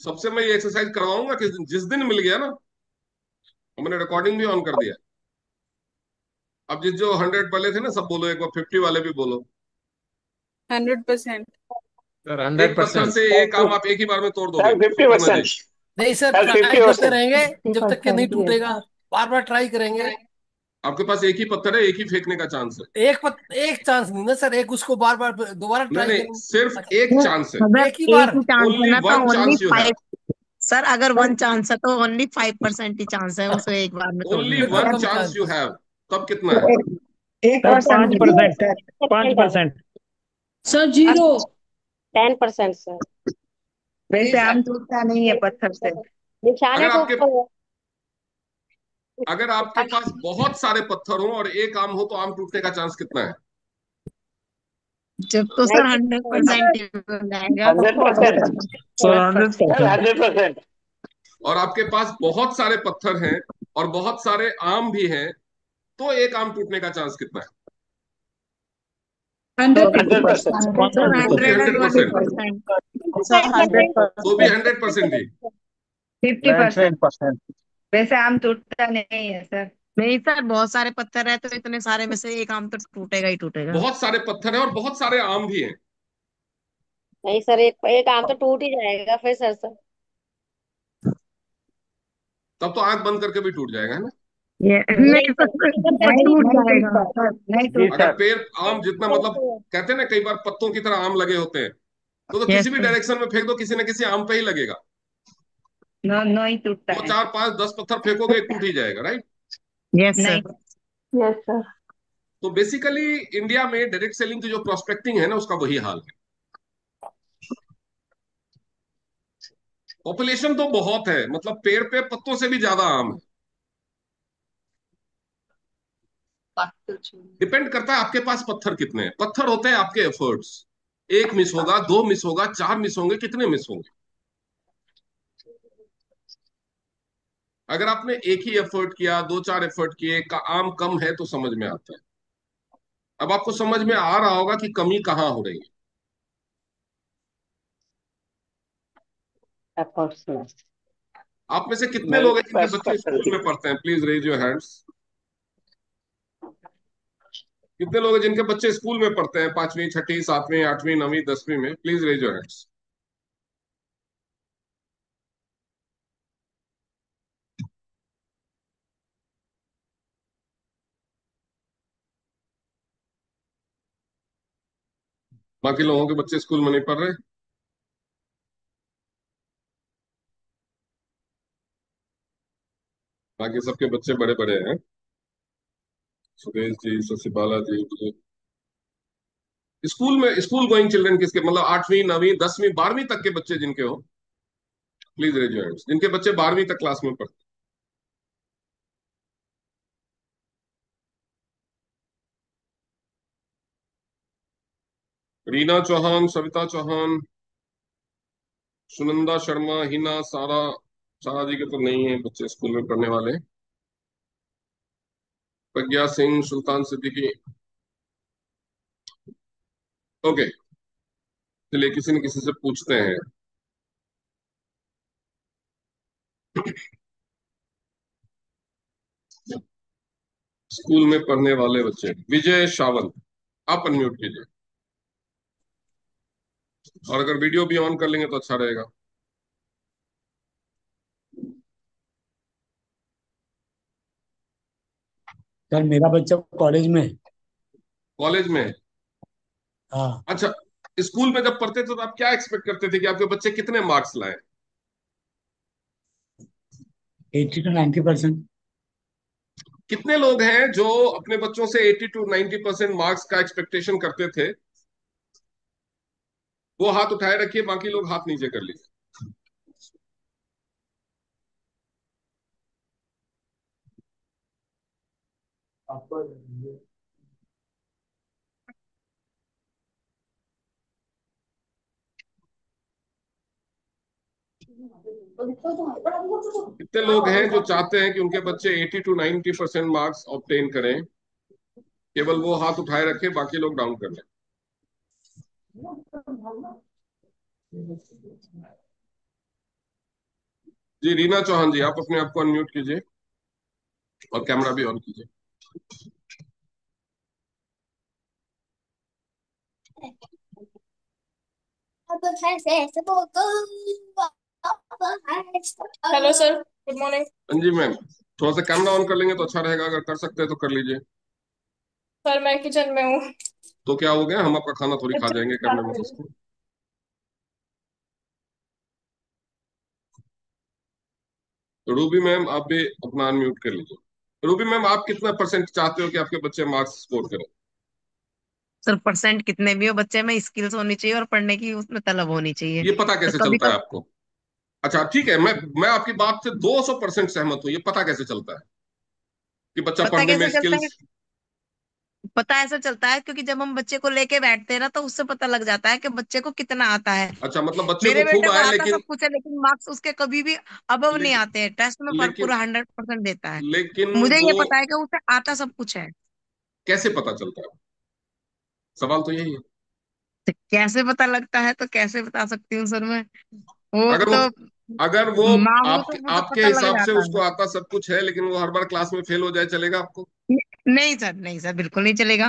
सबसे मैं ये एक्सरसाइज करवाऊंगा कि जिस दिन मिल गया ना, मैंने रिकॉर्डिंग भी ऑन कर दिया। अब जिस जो 100 वाले थे ना, सब बोलो एक बार, 50 वाले भी बोलो। 100%। सर एक पत्थर 100%। से एक आम आप एक ही बार में तोड़ दोगे, सर फिफ्टी शुक्र परसेंट नजीब। नहीं सर, सर ट्राई फिफ्टी करते परसेंट रहेंगे फिफ्टी जब तक कि नहीं परसेंट ही है टूटेगा। सर। बार बार ट्राई करेंगे। आपके पास एक ही पत्थर है, एक ही फेंकने का चांस है। एक चांस नहीं ना सर, एक उसको बार बार दोबारा नहीं ट्राई नहीं, करेंगे। सिर्फ अच्छा, एक नहीं, चांस है। अगर एक ही एक बार। ही चांस है ओनली ना तो one only chance you have. 5। Sir अगर 1 चांस है तो ओनली 5% ही चांस है उसे एक बार में ओनली तोड़ने फिर का। तो one come chance you chance. Have. तब कितना है? तो एक सर परसेंट पाँच है percent sir. 5%। Sir zero. 10% sir. वैसे आम टूटता नहीं है पत्थर से। निशाने अगर के आपके ऊपर है। अगर आपके पास बहुत सारे पत्थर हो और एक आम हो, तो आम टूटने का चांस कितना है? जब तो सर 100% 90%। ही हो जाएगा। 100%। सर 100%। 100%। और आपके पास बहुत सारे पत्थर हैं और बहुत सारे आम भी हैं, तो एक आम टूटने का चांस कितना है? तो 100%। सर तो भी 100%। 101%। सर 100%। तो भी 100%। 100% ही। 50%। वैसे आम टूटता नहीं है सर। नहीं सर, बहुत सारे पत्थर है तो इतने सारे में से एक आम तो टूटेगा ही टूटेगा। बहुत सारे पत्थर हैं और बहुत सारे आम भी हैं। नहीं सर, एक एक आम तो टूट ही जाएगा फिर सर। तब तो आंख बंद करके भी टूट जाएगा, है ना? ये नहीं नहीं सर, सर, नहीं टूट नहीं जाएगा। टूटता सर, नहीं जी अगर टूटता। सर। पेड़ आम जितना, मतलब कहते हैं ना कई बार पत्तों की तरह आम लगे होते हैं, तो यस किसी भी सर। डायरेक्शन में फेंक दो, किसी न किसी आम पे ही लगेगा। नो नो ही टूटता दो है। चार पांच 10 पत्थर फेंकोगे, एक टूट ही जाएगा, right? Yes sir. Yes sir. तो बेसिकली इंडिया में डायरेक्ट सेलिंग की जो प्रोस्पेक्टिंग है ना, उसका वही हाल है। पॉपुलेशन तो बहुत है, मतलब पेड़ पे पत्तों से भी ज्यादा आम है। डिपेंड करता है आपके पास पत्थर कितने हैं। पत्थर होते हैं आपके एफर्ट्स। एक मिस होगा, दो मिस होगा, चार मिस होंगे, कितने मिस होंगे? अगर आपने एक ही एफर्ट किया, दो चार एफर्ट किए, का आम कम है, तो समझ में आता है। अब आपको समझ में आ रहा होगा कि कमी कहाँ हो रही है। एफर्ट्स में। आप में से कितने मेरे लोग हैं जिनके बच्चे स्कूल पर्सपेक्टिव। में पढ़ते हैं? Please raise your hands. कितने लोग हैं जिनके बच्चे स्कूल में पढ़ते हैं, पांचवी छठी सातवीं आठवीं नवीं 10वीं में? Please raise your hands. बाकी लोगों के बच्चे स्कूल में नहीं पढ़ रहे? बाकी सबके बच्चे बड़े बड़े हैं। सुरेश जी, शशि बाला जी। स्कूल गोइंग चिल्ड्रन किसके, मतलब आठवीं नवीं 10वीं 12वीं तक के बच्चे जिनके हो, प्लीज रेज योर हैंड्स, जिनके बच्चे 12वीं तक क्लास में पढ़ते हैं। रीना चौहान, सविता चौहान, सुनंदा शर्मा, हिना, सारा। सारा जी के तो नहीं है बच्चे स्कूल में पढ़ने वाले। प्रज्ञा सिंह, सुल्तान सिद्दीकी। ओके, चलिए किसी न किसी से पूछते हैं। स्कूल में पढ़ने वाले बच्चे, विजय सावंत, आप अनम्यूट कीजिए। और अगर वीडियो भी ऑन कर लेंगे तो अच्छा रहेगा। सर मेरा बच्चा कॉलेज में है। कॉलेज में है? हाँ। अच्छा। स्कूल में जब पढ़ते थे तो आप क्या एक्सपेक्ट करते थे कि आपके बच्चे कितने मार्क्स लाए? 80 to 90%। कितने लोग हैं जो अपने बच्चों से 80 to 90% मार्क्स का एक्सपेक्टेशन करते थे? वो हाथ उठाए रखिए, बाकी लोग हाथ नीचे कर लीजिए। कितने लोग हैं जो चाहते हैं कि उनके बच्चे 80 to 90% मार्क्स ऑब्टेन करें? केवल वो हाथ उठाए रखें, बाकी लोग डाउन कर लें। जी रीना चौहान जी, आप अपने आप को अनम्यूट कीजिए और कैमरा भी ऑन कीजिए। Hello sir, good morning. हाँ जी मैम, थोड़ा सा कैमरा ऑन कर लेंगे तो अच्छा रहेगा, अगर कर सकते हैं तो कर लीजिए। सर मैं किचन में हूँ। तो क्या हो गया, हम आपका खाना थोड़ी खा अच्छा, जाएंगे बात करने में करिए। उसको। तो रूबी मैम आप भी अपना अनम्यूट कर लीजिए। रूबी मैम, आप कितना परसेंट चाहते हो कि आपके बच्चे मार्क्स स्कोर करें? सर परसेंट कितने भी हो, बच्चे में स्किल्स होनी चाहिए और पढ़ने की उसमें तलब होनी चाहिए। ये पता तो कैसे कभी चलता है कभी आपको? अच्छा ठीक है, मैं आपकी बात से 200% सहमत हूँ। ये पता कैसे चलता है कि बच्चा पता पढ़ने में कैसे चलता है? स्किल्स? पता ऐसा चलता है क्योंकि जब हम बच्चे को लेके बैठते हैं ना, तो उससे पता लग जाता है कि बच्चे को कितना आता है। अच्छा, मतलब बच्चे को मेरे खूब बेटे को आए आता लेकिन सब कुछ है, लेकिन मार्क्स उसके कभी भी अबव नहीं लेकिन आते हैं। टेस्ट में पर लेकिन पूरा 100% देता है। लेकिन मुझे वो ये पता है कि उसे आता सब कुछ है। कैसे पता चलता है? सवाल तो यही है। तो कैसे पता लगता है, तो कैसे बता सकती हूँ सर मैं। वो अगर वो तो अगर वो माँ हूँ तो आपके वो तो आपके पता लग हिसाब से जाता उसको है। आता सब कुछ है, लेकिन वो हर बार क्लास में फेल हो जाए, चलेगा आपको? नहीं सर, नहीं सर, बिल्कुल नहीं चलेगा।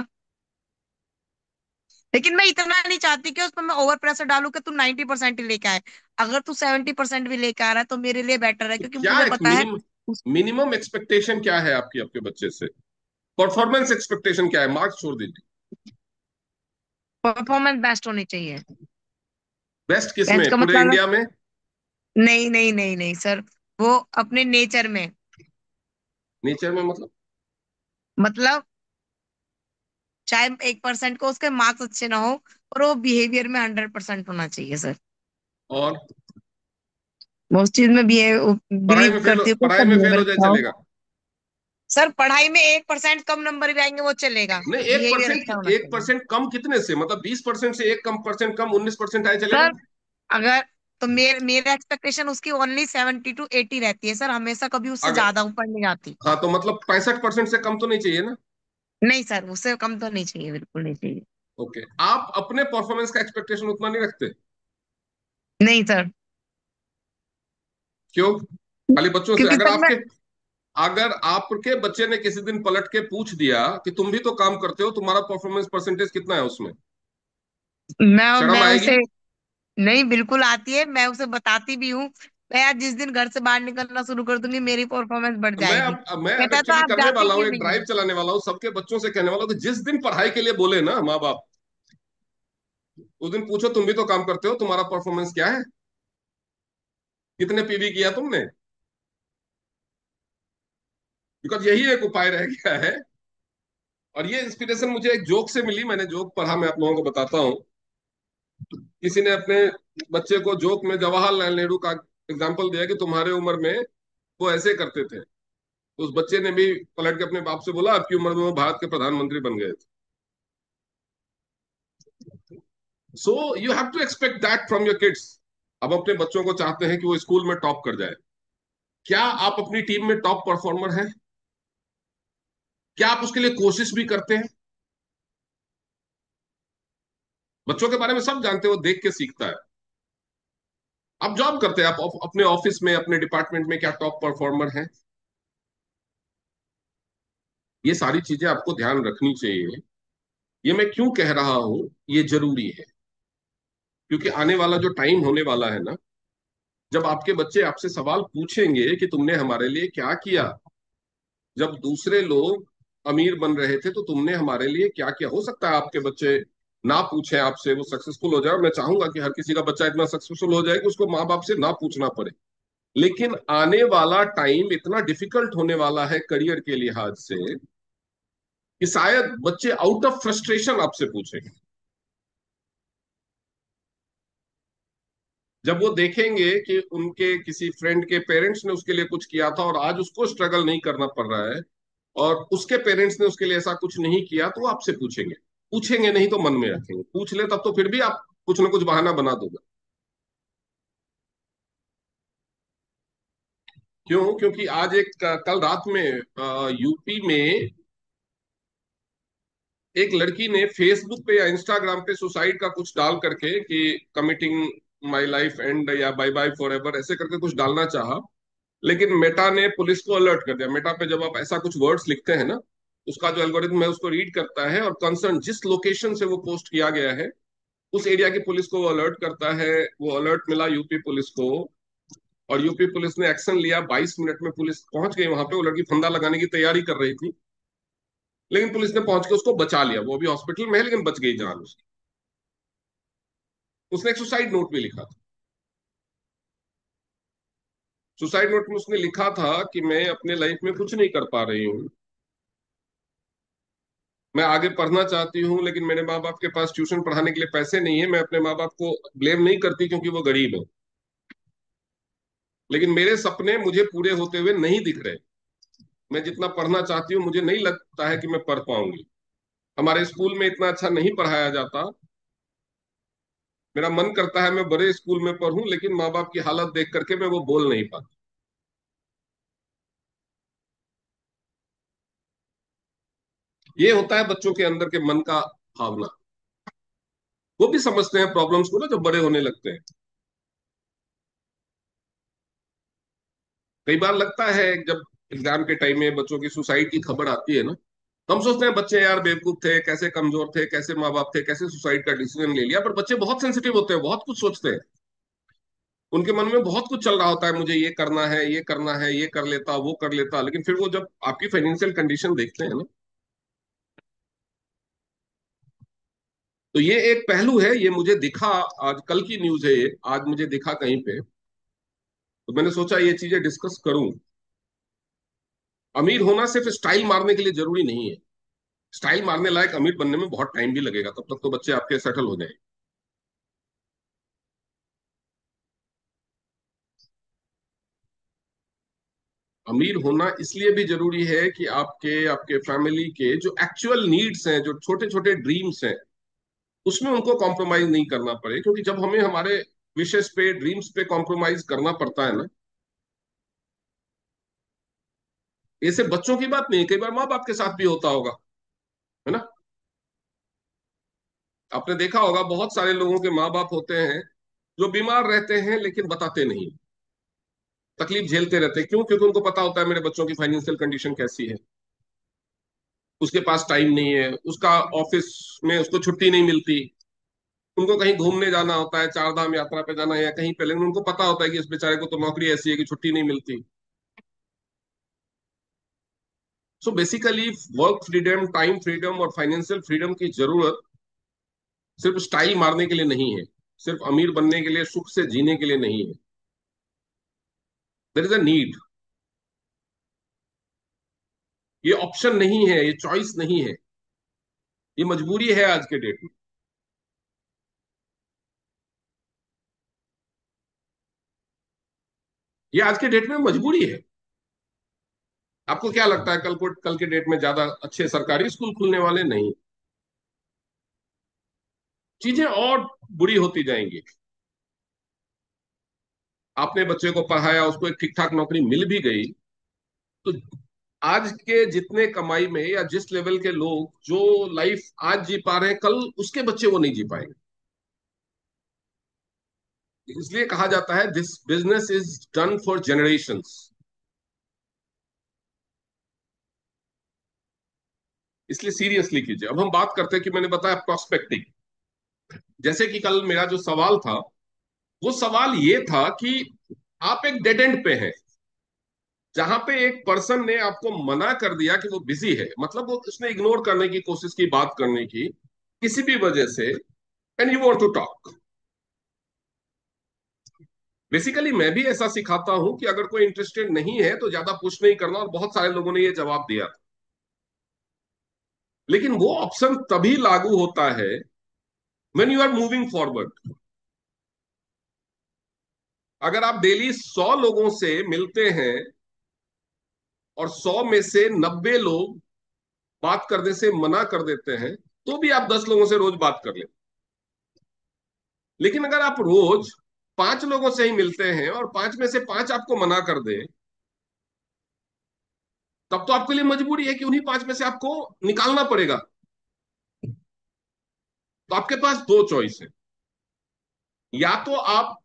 लेकिन मैं इतना नहीं चाहती कि उस पर मैं ओवर प्रेशर डालूं कि तू 90% ही लेके आए। अगर तू 70% भी लेके आ रहा है तो मेरे लिए बेटर है, तो क्योंकि क्या मुझे एक पता है मिनिमम एक्सपेक्टेशन क्या है आपकी आपके बच्चे से? परफॉर्मेंस एक्सपेक्टेशन क्या है? मार्क्स छोड़ दीजिए। परफॉर्मेंस बेस्ट होनी चाहिए। बेस्ट किस बेस्ट में, का पूरे मतलब है, इंडिया में? नहीं नहीं नहीं नहीं सर, वो अपने नेचर में। नेचर में मतलब? मतलब चाहे 1% को उसके मार्क्स अच्छे ना हो, और वो बिहेवियर में 100% होना चाहिए सर। और मैं उस चीज में बिलीव करती हूँ कि उसका पढ़ाई में फेल बिहेवियर हो जाए अच्छा हो। चलेगा? सर पढ़ाई में 1% कम नंबर भी आएंगे वो चलेगा, नहीं, एक बिहेवियर अच्छा परसेंट होना एक चाहिए। परसेंट कम कितने से, मतलब 20% से एक कम परसेंट कम 19% आए चलेगा? सर अगर तो मेरे एक्सपेक्टेशन उसकी ओनली 70 to 80 रहती है सर, हमेशा कभी उससे अगर ज्यादा ऊपर नहीं जाती। हाँ, तो मतलब 65% से कम तो नहीं चाहिए ना? नहीं सर, उससे कम तो नहीं चाहिए, बिल्कुल नहीं चाहिए। ओके, आप अपने परफॉर्मेंस का एक्सपेक्टेशन उतना नहीं रखते? नहीं सर, क्यों? खाली बच्चों से? क्योंकि अगर सर मैं आपके अगर आपके बच्चे ने किसी दिन पलट के पूछ दिया कि तुम भी तो काम करते हो, तुम्हारा परफॉर्मेंस परसेंटेज कितना है उसमें, शर्म मैं आएगी? उसे, नहीं बिल्कुल आती है, मैं उसे बताती भी हूँ। मैं यार जिस दिन घर से बाहर निकलना शुरू कर दूंगी मेरी परफॉर्मेंस बढ़ जाएगी। मैं अब कहता है तो एक्चुअली आप करने जाती वाला हूँ, क्यों एक नहीं ड्राइव हो। चलाने वाला हूँ, सबके बच्चों से कहने वाला हूँ कि जिस दिन पढ़ाई के लिए बोले ना माँ बाप, उस दिन पूछो तुम भी तो काम करते हो, तुम्हारा परफॉर्मेंस क्या है, कितने पीवी किया तुमने। बिकॉज यही एक उपाय रह गया है। और ये इंस्पिरेशन मुझे एक जोक से मिली, मैंने जोक पढ़ा, मैं आप लोगों को बताता हूँ। किसी ने अपने बच्चे को जोक में जवाहरलाल नेहरू का एग्जाम्पल दिया कि तुम्हारे उम्र में वो ऐसे करते थे। तो उस बच्चे ने भी पलट के अपने बाप से बोला आपकी उम्र में वो भारत के प्रधानमंत्री बन गए थे। So you have to expect that from your kids. अब अपने बच्चों को चाहते हैं कि वो स्कूल में टॉप कर जाए। क्या आप अपनी टीम में टॉप परफॉर्मर हैं? क्या आप उसके लिए कोशिश भी करते हैं? बच्चों के बारे में सब जानते हो, देख के सीखता है। आप जॉब करते हैं, आप अपने ऑफिस में अपने डिपार्टमेंट में क्या टॉप परफॉर्मर हैं? ये सारी चीजें आपको ध्यान रखनी चाहिए। ये मैं क्यों कह रहा हूं, ये जरूरी है, क्योंकि आने वाला जो टाइम होने वाला है ना, जब आपके बच्चे आपसे सवाल पूछेंगे कि तुमने हमारे लिए क्या किया, जब दूसरे लोग अमीर बन रहे थे तो तुमने हमारे लिए क्या किया। हो सकता है आपके बच्चे ना पूछें आपसे, वो सक्सेसफुल हो जाए, और मैं चाहूंगा कि हर किसी का बच्चा इतना सक्सेसफुल हो जाए कि उसको माँ बाप से ना पूछना पड़े। लेकिन आने वाला टाइम इतना डिफिकल्ट होने वाला है करियर के लिहाज से कि शायद बच्चे आउट ऑफ फ्रस्ट्रेशन आपसे पूछेंगे। जब वो देखेंगे कि उनके किसी फ्रेंड के पेरेंट्स ने उसके लिए कुछ किया था और आज उसको स्ट्रगल नहीं करना पड़ रहा है, और उसके पेरेंट्स ने उसके लिए ऐसा कुछ नहीं किया, तो वो आपसे पूछेंगे। पूछेंगे नहीं तो मन में रखेंगे, पूछ ले तब तो फिर भी आप कुछ ना कुछ बहाना बना दोगे। क्यों? क्योंकि आज एक कल रात में यूपी में एक लड़की ने फेसबुक पे या इंस्टाग्राम पे सुसाइड का कुछ डाल करके कि कमिटिंग माई लाइफ एंड या बाय बाय फॉर एवर ऐसे करके कुछ डालना चाहा। लेकिन मेटा ने पुलिस को अलर्ट कर दिया। मेटा पे जब आप ऐसा कुछ वर्ड्स लिखते हैं ना, उसका जो एल्गोरिथम है उसको रीड करता है और कंसर्न जिस लोकेशन से वो पोस्ट किया गया है उस एरिया की पुलिस को वो अलर्ट करता है। वो अलर्ट मिला यूपी पुलिस को और यूपी पुलिस ने एक्शन लिया। 22 मिनट में पुलिस पहुंच गई वहां पे। वो लड़की फंदा लगाने की तैयारी कर रही थी, लेकिन पुलिस ने पहुंच के उसको बचा लिया। वो अभी हॉस्पिटल में है लेकिन बच गई जान उसकी। उसने एक सुसाइड नोट भी लिखा था। सुसाइड नोट में उसने लिखा था कि मैं अपने लाइफ में कुछ नहीं कर पा रही हूँ, मैं आगे पढ़ना चाहती हूँ लेकिन मेरे माँ बाप के पास ट्यूशन पढ़ाने के लिए पैसे नहीं है। मैं अपने माँ बाप को ब्लेम नहीं करती क्योंकि वो गरीब है, लेकिन मेरे सपने मुझे पूरे होते हुए नहीं दिख रहे। मैं जितना पढ़ना चाहती हूँ मुझे नहीं लगता है कि मैं पढ़ पाऊंगी। हमारे स्कूल में इतना अच्छा नहीं पढ़ाया जाता। मेरा मन करता है मैं बड़े स्कूल में पढ़ूं, लेकिन माँ बाप की हालत देख करके मैं वो बोल नहीं पाता। ये होता है बच्चों के अंदर के मन का भावना। वो भी समझते हैं प्रॉब्लम्स को ना जब बड़े होने लगते हैं। कई बार लगता है जब एग्जाम के टाइम में बच्चों की सुसाइड की खबर आती है ना, तो हम सोचते हैं बच्चे यार बेवकूफ थे, कैसे कमजोर थे, कैसे माँ बाप थे, कैसे सुसाइड का डिसीजन ले लिया। पर बच्चे बहुत सेंसिटिव होते हैं, बहुत कुछ सोचते हैं। उनके मन में बहुत कुछ चल रहा होता है, मुझे ये करना है, ये करना है, ये कर लेता, वो कर लेता। लेकिन फिर वो जब आपकी फाइनेंशियल कंडीशन देखते हैं ना, तो ये एक पहलू है। ये मुझे दिखा, आज कल की न्यूज है ये, आज मुझे दिखा कहीं पे, तो मैंने सोचा ये चीजें डिस्कस करूं। अमीर होना सिर्फ स्टाइल मारने के लिए जरूरी नहीं है। स्टाइल मारने लायक अमीर बनने में बहुत टाइम भी लगेगा, तब तक तो बच्चे आपके सेटल हो जाए। अमीर होना इसलिए भी जरूरी है कि आपके आपके फैमिली के जो एक्चुअल नीड्स हैं, जो छोटे छोटे ड्रीम्स हैं, उसमें उनको कॉम्प्रोमाइज नहीं करना पड़े। क्योंकि जब हमें हमारे विशेष पे, ड्रीम्स पे कॉम्प्रोमाइज करना पड़ता है ना, ये सिर्फ बच्चों की बात नहीं, कई बार माँ बाप के साथ भी होता होगा, है ना। आपने देखा होगा बहुत सारे लोगों के माँ बाप होते हैं जो बीमार रहते हैं लेकिन बताते नहीं, तकलीफ झेलते रहते हैं। क्यों? क्योंकि उनको पता होता है मेरे बच्चों की फाइनेंशियल कंडीशन कैसी है। उसके पास टाइम नहीं है, उसका ऑफिस में उसको छुट्टी नहीं मिलती, उनको कहीं घूमने जाना होता है, चार धाम यात्रा पे जाना है या कहीं पे, लेकिन उनको पता होता है कि इस बेचारे को तो नौकरी ऐसी है कि छुट्टी नहीं मिलती। So basically work freedom, time freedom और फाइनेंशियल फ्रीडम की जरूरत सिर्फ स्टाइल मारने के लिए नहीं है, सिर्फ अमीर बनने के लिए, सुख से जीने के लिए नहीं है। There is a need. ये ऑप्शन नहीं है, ये चॉइस नहीं है, ये मजबूरी है आज के डेट में। ये आज के डेट में मजबूरी है। आपको क्या लगता है कल के डेट में ज्यादा अच्छे सरकारी स्कूल खुलने वाले? नहीं, चीजें और बुरी होती जाएंगी। आपने बच्चे को पढ़ाया, उसको एक ठीक ठाक नौकरी मिल भी गई, तो आज के जितने कमाई में या जिस लेवल के लोग जो लाइफ आज जी पा रहे हैं, कल उसके बच्चे वो नहीं जी पाएंगे। इसलिए कहा जाता है this business is done for generations. इसलिए सीरियसली कीजिए। अब हम बात करते हैं कि मैंने बताया प्रोस्पेक्टिंग। जैसे कि कल मेरा जो सवाल था, वो सवाल ये था कि आप एक डेड एंड पे हैं, जहां पे एक पर्सन ने आपको मना कर दिया कि वो बिजी है, मतलब वो उसने इग्नोर करने की कोशिश की, बात करने की किसी भी वजह से, and you want to talk. Basically मैं भी ऐसा सिखाता हूं कि अगर कोई इंटरेस्टेड नहीं है तो ज्यादा पुश नहीं करना, और बहुत सारे लोगों ने ये जवाब दिया था। लेकिन वो ऑप्शन तभी लागू होता है when you are moving forward. अगर आप डेली 100 लोगों से मिलते हैं और 100 में से 90 लोग बात करने से मना कर देते हैं, तो भी आप 10 लोगों से रोज बात कर लें। लेकिन अगर आप रोज 5 लोगों से ही मिलते हैं और 5 में से 5 आपको मना कर दे, तब तो आपके लिए मजबूरी है कि उन्हीं 5 में से आपको निकालना पड़ेगा। तो आपके पास दो चॉइस है। या तो आप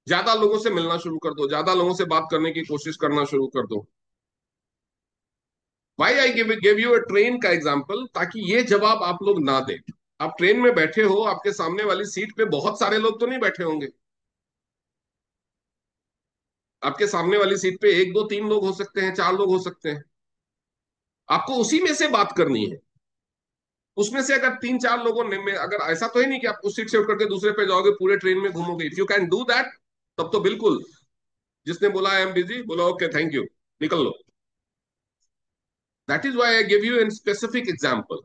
ज्यादा लोगों से मिलना शुरू कर दो, ज्यादा लोगों से बात करने की कोशिश करना शुरू कर दो। Why I give you a train का एग्जाम्पल, ताकि ये जवाब आप लोग ना दें। आप ट्रेन में बैठे हो, आपके सामने वाली सीट पे बहुत सारे लोग तो नहीं बैठे होंगे। आपके सामने वाली सीट पे एक दो तीन लोग हो सकते हैं, चार लोग हो सकते हैं। आपको उसी में से बात करनी है। उसमें से अगर तीन चार लोगों ने में अगर, ऐसा तो है नहीं कि आप उस सीट से उठ करके दूसरे पे जाओगे, पूरे ट्रेन में घूमोगे। If you can do that, तब तो बिल्कुल, जिसने बोला आई एम बिजी, बोला ओके थैंक यू, निकल लो। That is why I give you an specific example.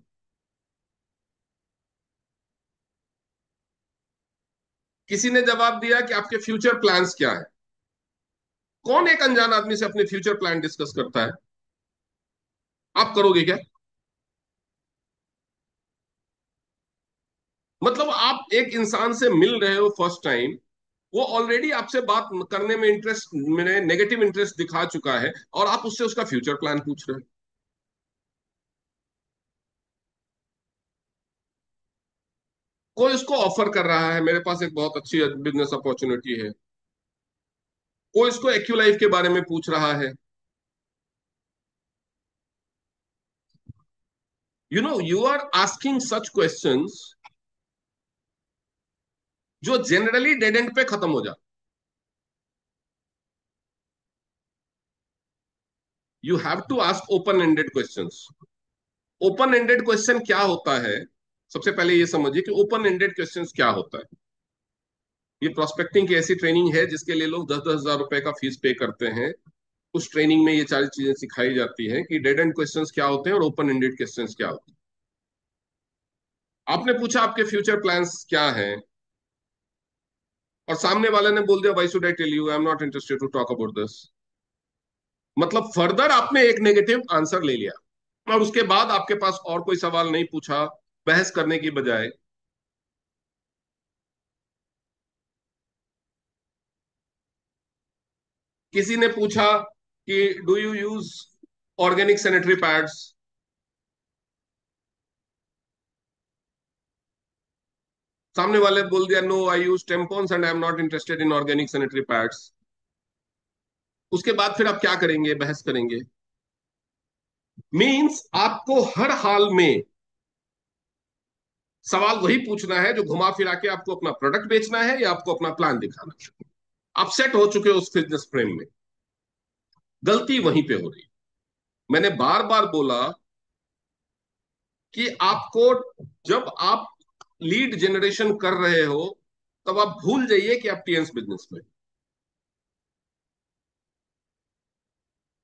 किसी ने जवाब दिया कि आपके फ्यूचर प्लान्स क्या है। कौन एक अनजान आदमी से अपने फ्यूचर प्लान डिस्कस करता है? आप करोगे क्या? मतलब आप एक इंसान से मिल रहे हो फर्स्ट टाइम, वो ऑलरेडी आपसे बात करने में इंटरेस्ट, मैंने नेगेटिव इंटरेस्ट दिखा चुका है, और आप उससे उसका फ्यूचर प्लान पूछ रहे हो। कोई उसको ऑफर कर रहा है, मेरे पास एक बहुत अच्छी बिजनेस अपॉर्चुनिटी है। कोई इसको एक्यूलाइफ के बारे में पूछ रहा है। You are asking such questions जो जनरली डेड एंड पे खत्म हो जाते। You have to ask open ended questions. Open ended question क्या होता है? सबसे पहले ये समझिए कि ओपन एंडेड क्वेश्चंस क्या होता है। ये प्रोस्पेक्टिंग की ऐसी ट्रेनिंग है जिसके लिए लोग 10-10 हजार रुपए का फीस पे करते हैं। उस ट्रेनिंग में ये सारी चीजें सिखाई जाती हैं कि डेड एंड क्वेश्चंस क्या होते हैं और ओपन एंडेड क्वेश्चंस क्या होते हैं। आपने पूछा आपके फ्यूचर प्लान्स क्या हैं, और सामने वाले ने बोल दिया why should I tell you, I am not interested to talk about this. मतलब फर्दर आपने एक नेगेटिव आंसर ले लिया, और उसके बाद आपके पास और कोई सवाल नहीं पूछा, बहस करने की बजाय। किसी ने पूछा कि do you use organic sanitary pads. सामने वाले बोल दिया no I use tampons and I am not interested in organic sanitary pads. उसके बाद फिर आप क्या करेंगे? बहस करेंगे। मींस आपको हर हाल में सवाल वही पूछना है जो घुमा फिरा के आपको अपना प्रोडक्ट बेचना है या आपको अपना प्लान दिखाना है। आप सेट हो चुके हो उस बिजनेस फ्रेम में। गलती वहीं पे हो रही। मैंने बार बार बोला कि आपको, जब आप लीड जनरेशन कर रहे हो, तब आप भूल जाइए कि आप टीएंस बिजनेस में।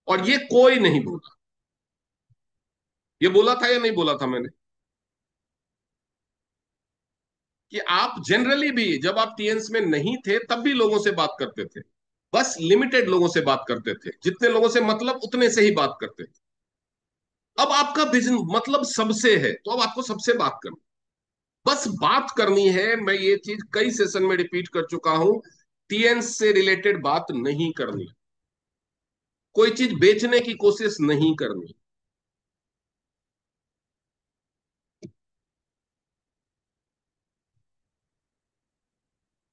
और ये कोई नहीं बोला। ये बोला था या नहीं बोला था मैंने कि आप जनरली भी जब आप टीएंस में नहीं थे तब भी लोगों से बात करते थे। बस लिमिटेड लोगों से बात करते थे, जितने लोगों से मतलब उतने से ही बात करते थे। अब आपका बिजनेस मतलब सबसे है, तो अब आपको सबसे बात करनी, बस बात करनी है। मैं ये चीज कई सेशन में रिपीट कर चुका हूं। टीएंस से रिलेटेड बात नहीं करनी, कोई चीज बेचने की कोशिश नहीं करनी।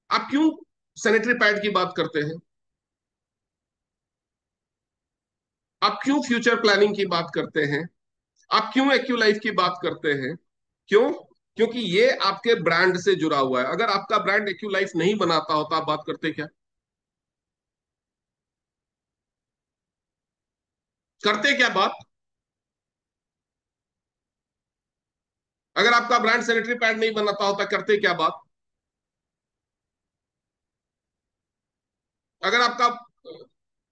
आप क्यों सैनिटरी पैड की बात करते हैं? आप क्यों फ्यूचर प्लानिंग की बात करते हैं? आप क्यों एक्यू लाइफ की बात करते हैं? क्यों? क्योंकि ये आपके ब्रांड से जुड़ा हुआ है। अगर आपका ब्रांड एक्यू लाइफ नहीं बनाता होता, आप बात करते क्या? करते क्या बात? अगर आपका ब्रांड सैनिटरी पैड नहीं बनाता होता, करते क्या बात? अगर आपका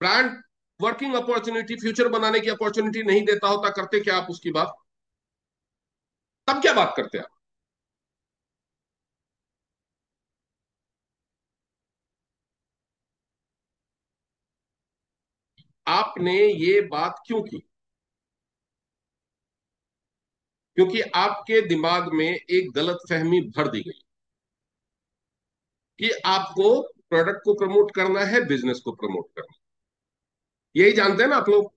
ब्रांड वर्किंग अपॉर्चुनिटी, फ्यूचर बनाने की अपॉर्चुनिटी नहीं देता होता, करते क्या आप उसकी बात? तब क्या बात करते आप? आपने ये बात क्यों की? क्योंकि आपके दिमाग में एक गलत फहमी भर दी गई कि आपको प्रोडक्ट को प्रमोट करना है, बिजनेस को प्रमोट करना है। यही जानते हैं ना आप लोग।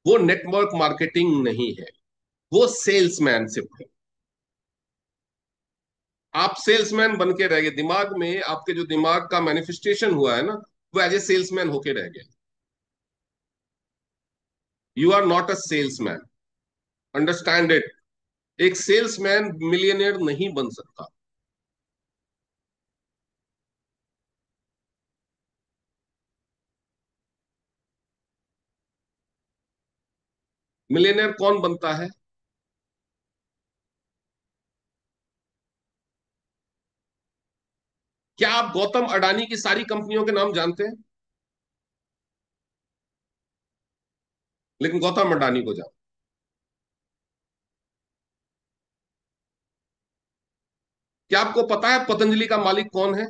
वो नेटवर्क मार्केटिंग नहीं है, वो सेल्समैनशिप है। आप सेल्समैन बन के रह गए, दिमाग में आपके जो दिमाग का मैनिफेस्टेशन हुआ है ना, वो एज ए सेल्समैन होके रह गया। You are not a salesman, understand it. एक सेल्समैन मिलियनेयर नहीं बन सकता। मिलियनेयर कौन बनता है? क्या आप गौतम अडानी की सारी कंपनियों के नाम जानते हैं? लेकिन गौतम अडानी को जानते। क्या आपको पता है पतंजलि का मालिक कौन है?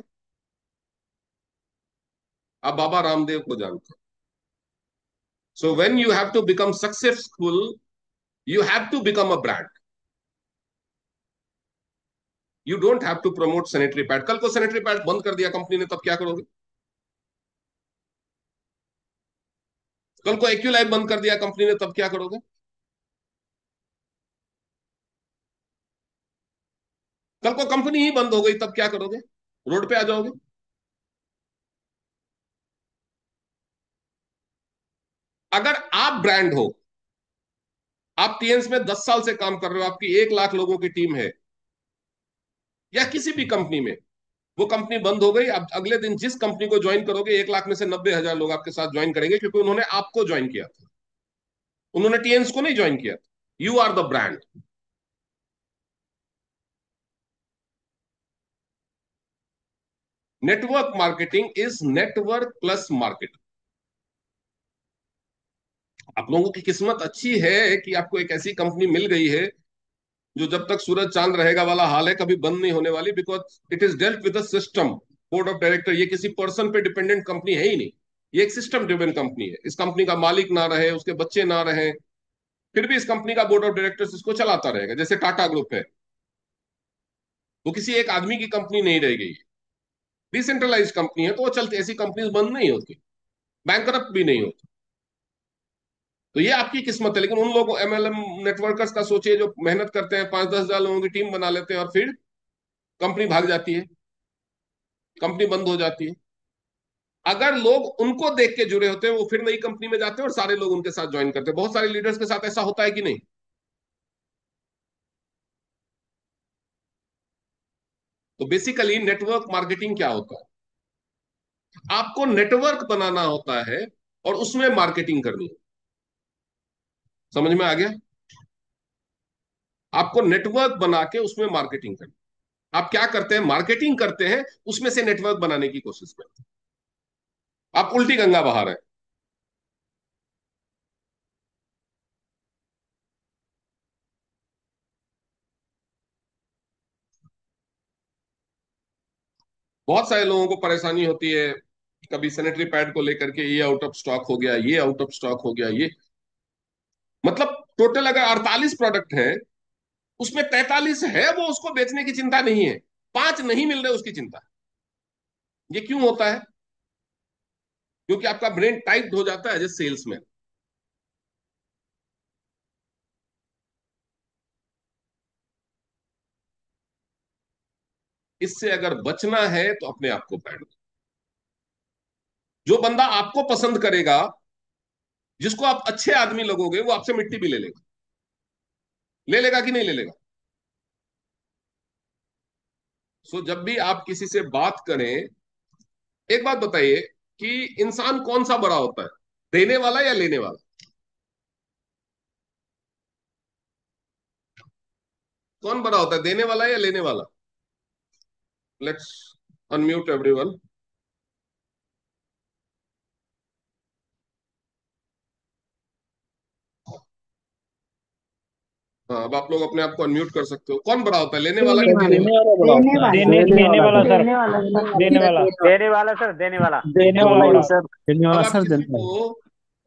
आप बाबा रामदेव को जानते हैं। So when you have to become successful, you have to become a brand. You don't have to promote sanitary pad. कल को सैनिटरी पैड बंद कर दिया कंपनी ने, तब क्या करोगे? कल को एक्यूलाइफ बंद कर दिया कंपनी ने, तब क्या करोगे? कल को कंपनी ही बंद हो गई, तब क्या करोगे? रोड पे आ जाओगे? अगर आप ब्रांड हो, आप टीएंस में 10 साल से काम कर रहे हो, आपकी 1 लाख लोगों की टीम है, या किसी भी कंपनी में, वो कंपनी बंद हो गई, अब अगले दिन जिस कंपनी को ज्वाइन करोगे, 1 लाख में से 90,000 लोग आपके साथ ज्वाइन करेंगे, क्योंकि उन्होंने आपको ज्वाइन किया था, उन्होंने टीएंस को नहीं ज्वाइन किया था। You are the brand. Network marketing is network plus market. आप लोगों की किस्मत अच्छी है कि आपको एक ऐसी कंपनी मिल गई है जो जब तक सूरज चांद रहेगा वाला हाल है, कभी बंद नहीं होने वाली, because it is dealt with system. Board of director, ये किसी पर्सन पे डिपेंडेंट कंपनी है ही नहीं, ये एक सिस्टम ड्रिवन कंपनी है। इस कंपनी का मालिक ना रहे, उसके बच्चे ना रहे, फिर भी इस कंपनी का बोर्ड ऑफ डायरेक्टर्स इसको चलाता रहेगा। जैसे टाटा ग्रुप है, वो किसी एक आदमी की कंपनी नहीं रह गई, डिसेंट्रलाइज कंपनी है, तो वो चलती, ऐसी कंपनीज बंद नहीं होती, बैंकरप्ट भी नहीं होती। तो ये आपकी किस्मत है। लेकिन उन लोगों, एमएलएम नेटवर्कर्स का सोचिए, जो मेहनत करते हैं, 5-10 हजार लोगों की टीम बना लेते हैं, और फिर कंपनी भाग जाती है, कंपनी बंद हो जाती है। अगर लोग उनको देख के जुड़े होते हैं, वो फिर नई कंपनी में जाते हैं और सारे लोग उनके साथ ज्वाइन करते हैं। बहुत सारे लीडर्स के साथ ऐसा होता है कि नहीं? तो बेसिकली नेटवर्क मार्केटिंग क्या होता है? आपको नेटवर्क बनाना होता है और उसमें मार्केटिंग करनी है। समझ में आ गया? आपको नेटवर्क बना के उसमें मार्केटिंग करनी। आप क्या करते हैं? मार्केटिंग करते हैं, उसमें से नेटवर्क बनाने की कोशिश करते हैं। आप उल्टी गंगा बहा रहे हैं। बहुत सारे लोगों को परेशानी होती है, कभी सैनिटरी पैड को लेकर के, ये आउट ऑफ स्टॉक हो गया, ये आउट ऑफ स्टॉक हो गया, ये मतलब टोटल अगर 48 प्रोडक्ट है, उसमें 43 है, वो उसको बेचने की चिंता नहीं है, 5 नहीं मिल रहे उसकी चिंता है। ये क्यों होता है? क्योंकि आपका ब्रेन टाइप्ड हो जाता है एज ए सेल्समैन। इससे अगर बचना है तो अपने आप को ब्रांड। जो बंदा आपको पसंद करेगा, जिसको आप अच्छे आदमी लगोगे, वो आपसे मिट्टी भी ले लेगा। ले लेगा कि नहीं ले लेगा? सो जब भी आप किसी से बात करें, एक बात बताइए कि इंसान कौन सा बड़ा होता है, देने वाला या लेने वाला? कौन बड़ा होता है, देने वाला या लेने वाला? Let's unmute everyone. हाँ, अब आप लोग अपने आप को अनम्यूट कर सकते हो। कौन बड़ा होता है, लेने वाला कि देने वाला? देने वाला सर। देने वाला देने वाला सर। देने वाला देने वाला ही सर। देने अब वाला आप सर, किसी देने वाला।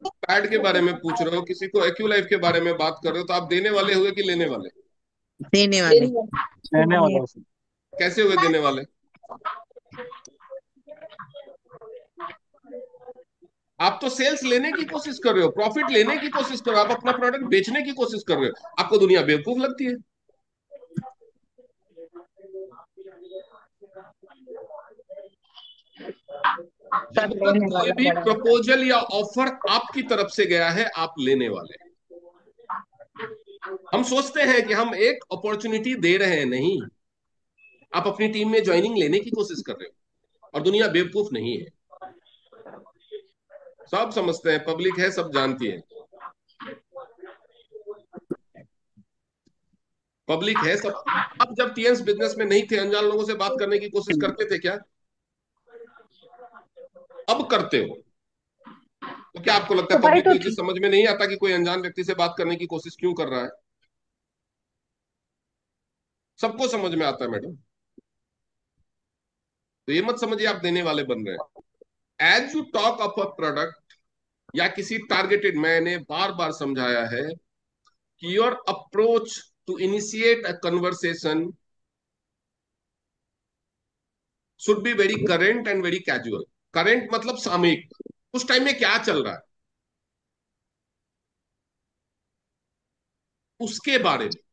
को पैड के बारे में पूछ रहे हो, किसी को एक्यूलाइफ के बारे में बात कर रहे हो, तो आप देने वाले हुए कि लेने वाले? देने वाले। देने वाला सर। कैसे हुए देने वाले? आप तो सेल्स लेने की कोशिश कर रहे हो, प्रॉफिट लेने की कोशिश कर रहे हो, आप अपना प्रोडक्ट बेचने की कोशिश कर रहे हो। आपको दुनिया बेवकूफ लगती है। सर जब तक लेने कोई वाला भी बड़ा है। प्रपोजल या ऑफर आपकी तरफ से गया है, आप लेने वाले हैं। हम सोचते हैं कि हम एक अपॉर्चुनिटी दे रहे हैं, नहीं, आप अपनी टीम में ज्वाइनिंग लेने की कोशिश कर रहे हो। और दुनिया बेवकूफ नहीं है, सब समझते हैं, पब्लिक है, सब जानती है, पब्लिक है सब। अब जब टीएंस बिजनेस में नहीं थे, अनजान लोगों से बात करने की कोशिश करते थे क्या? अब करते हो? तो क्या आपको लगता है भाई पब्लिक को तो ये चीज समझ में नहीं आता कि कोई अनजान व्यक्ति से बात करने की कोशिश क्यों कर रहा है? सबको समझ में आता है मैडम। तो ये मत समझिए आप देने वाले बन रहे हैं। As you talk up a product या किसी टारगेटेड, मैंने बार बार समझाया है कि your approach to initiate a conversation should be very current and very casual. Current मतलब सामयिक, उस टाइम में क्या चल रहा है उसके बारे में।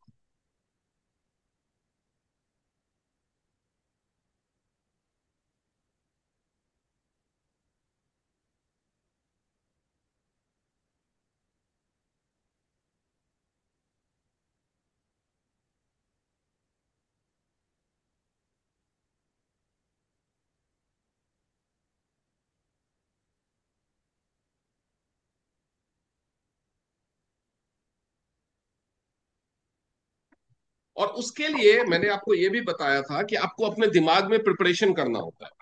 और उसके लिए मैंने आपको यह भी बताया था कि आपको अपने दिमाग में प्रिपरेशन करना होता है।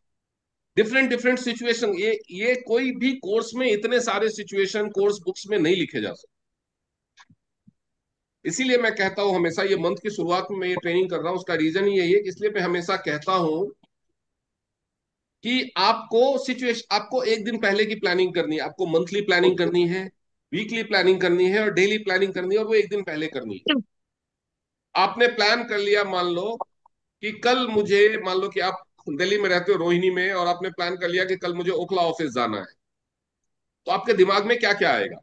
डिफरेंट डिफरेंट सिचुएशन, ये कोई भी कोर्स में इतने सारे सिचुएशन कोर्स बुक्स में नहीं लिखे जा सकते। इसीलिए मैं कहता हूं हमेशा, ये मंथ की शुरुआत में मैं ये ट्रेनिंग कर रहा हूं, उसका रीजन ही यही है कि इसलिए मैं हमेशा कहता हूं कि आपको सिचुएशन, आपको एक दिन पहले की प्लानिंग करनी है, आपको मंथली प्लानिंग करनी है, वीकली प्लानिंग करनी है और डेली प्लानिंग करनी है, और वो एक दिन पहले करनी है। आपने प्लान कर लिया, मान लो कि कल मुझे, मान लो कि आप दिल्ली में रहते हो, रोहिणी में, और आपने प्लान कर लिया कि कल मुझे ओखला ऑफिस जाना है, तो आपके दिमाग में क्या क्या आएगा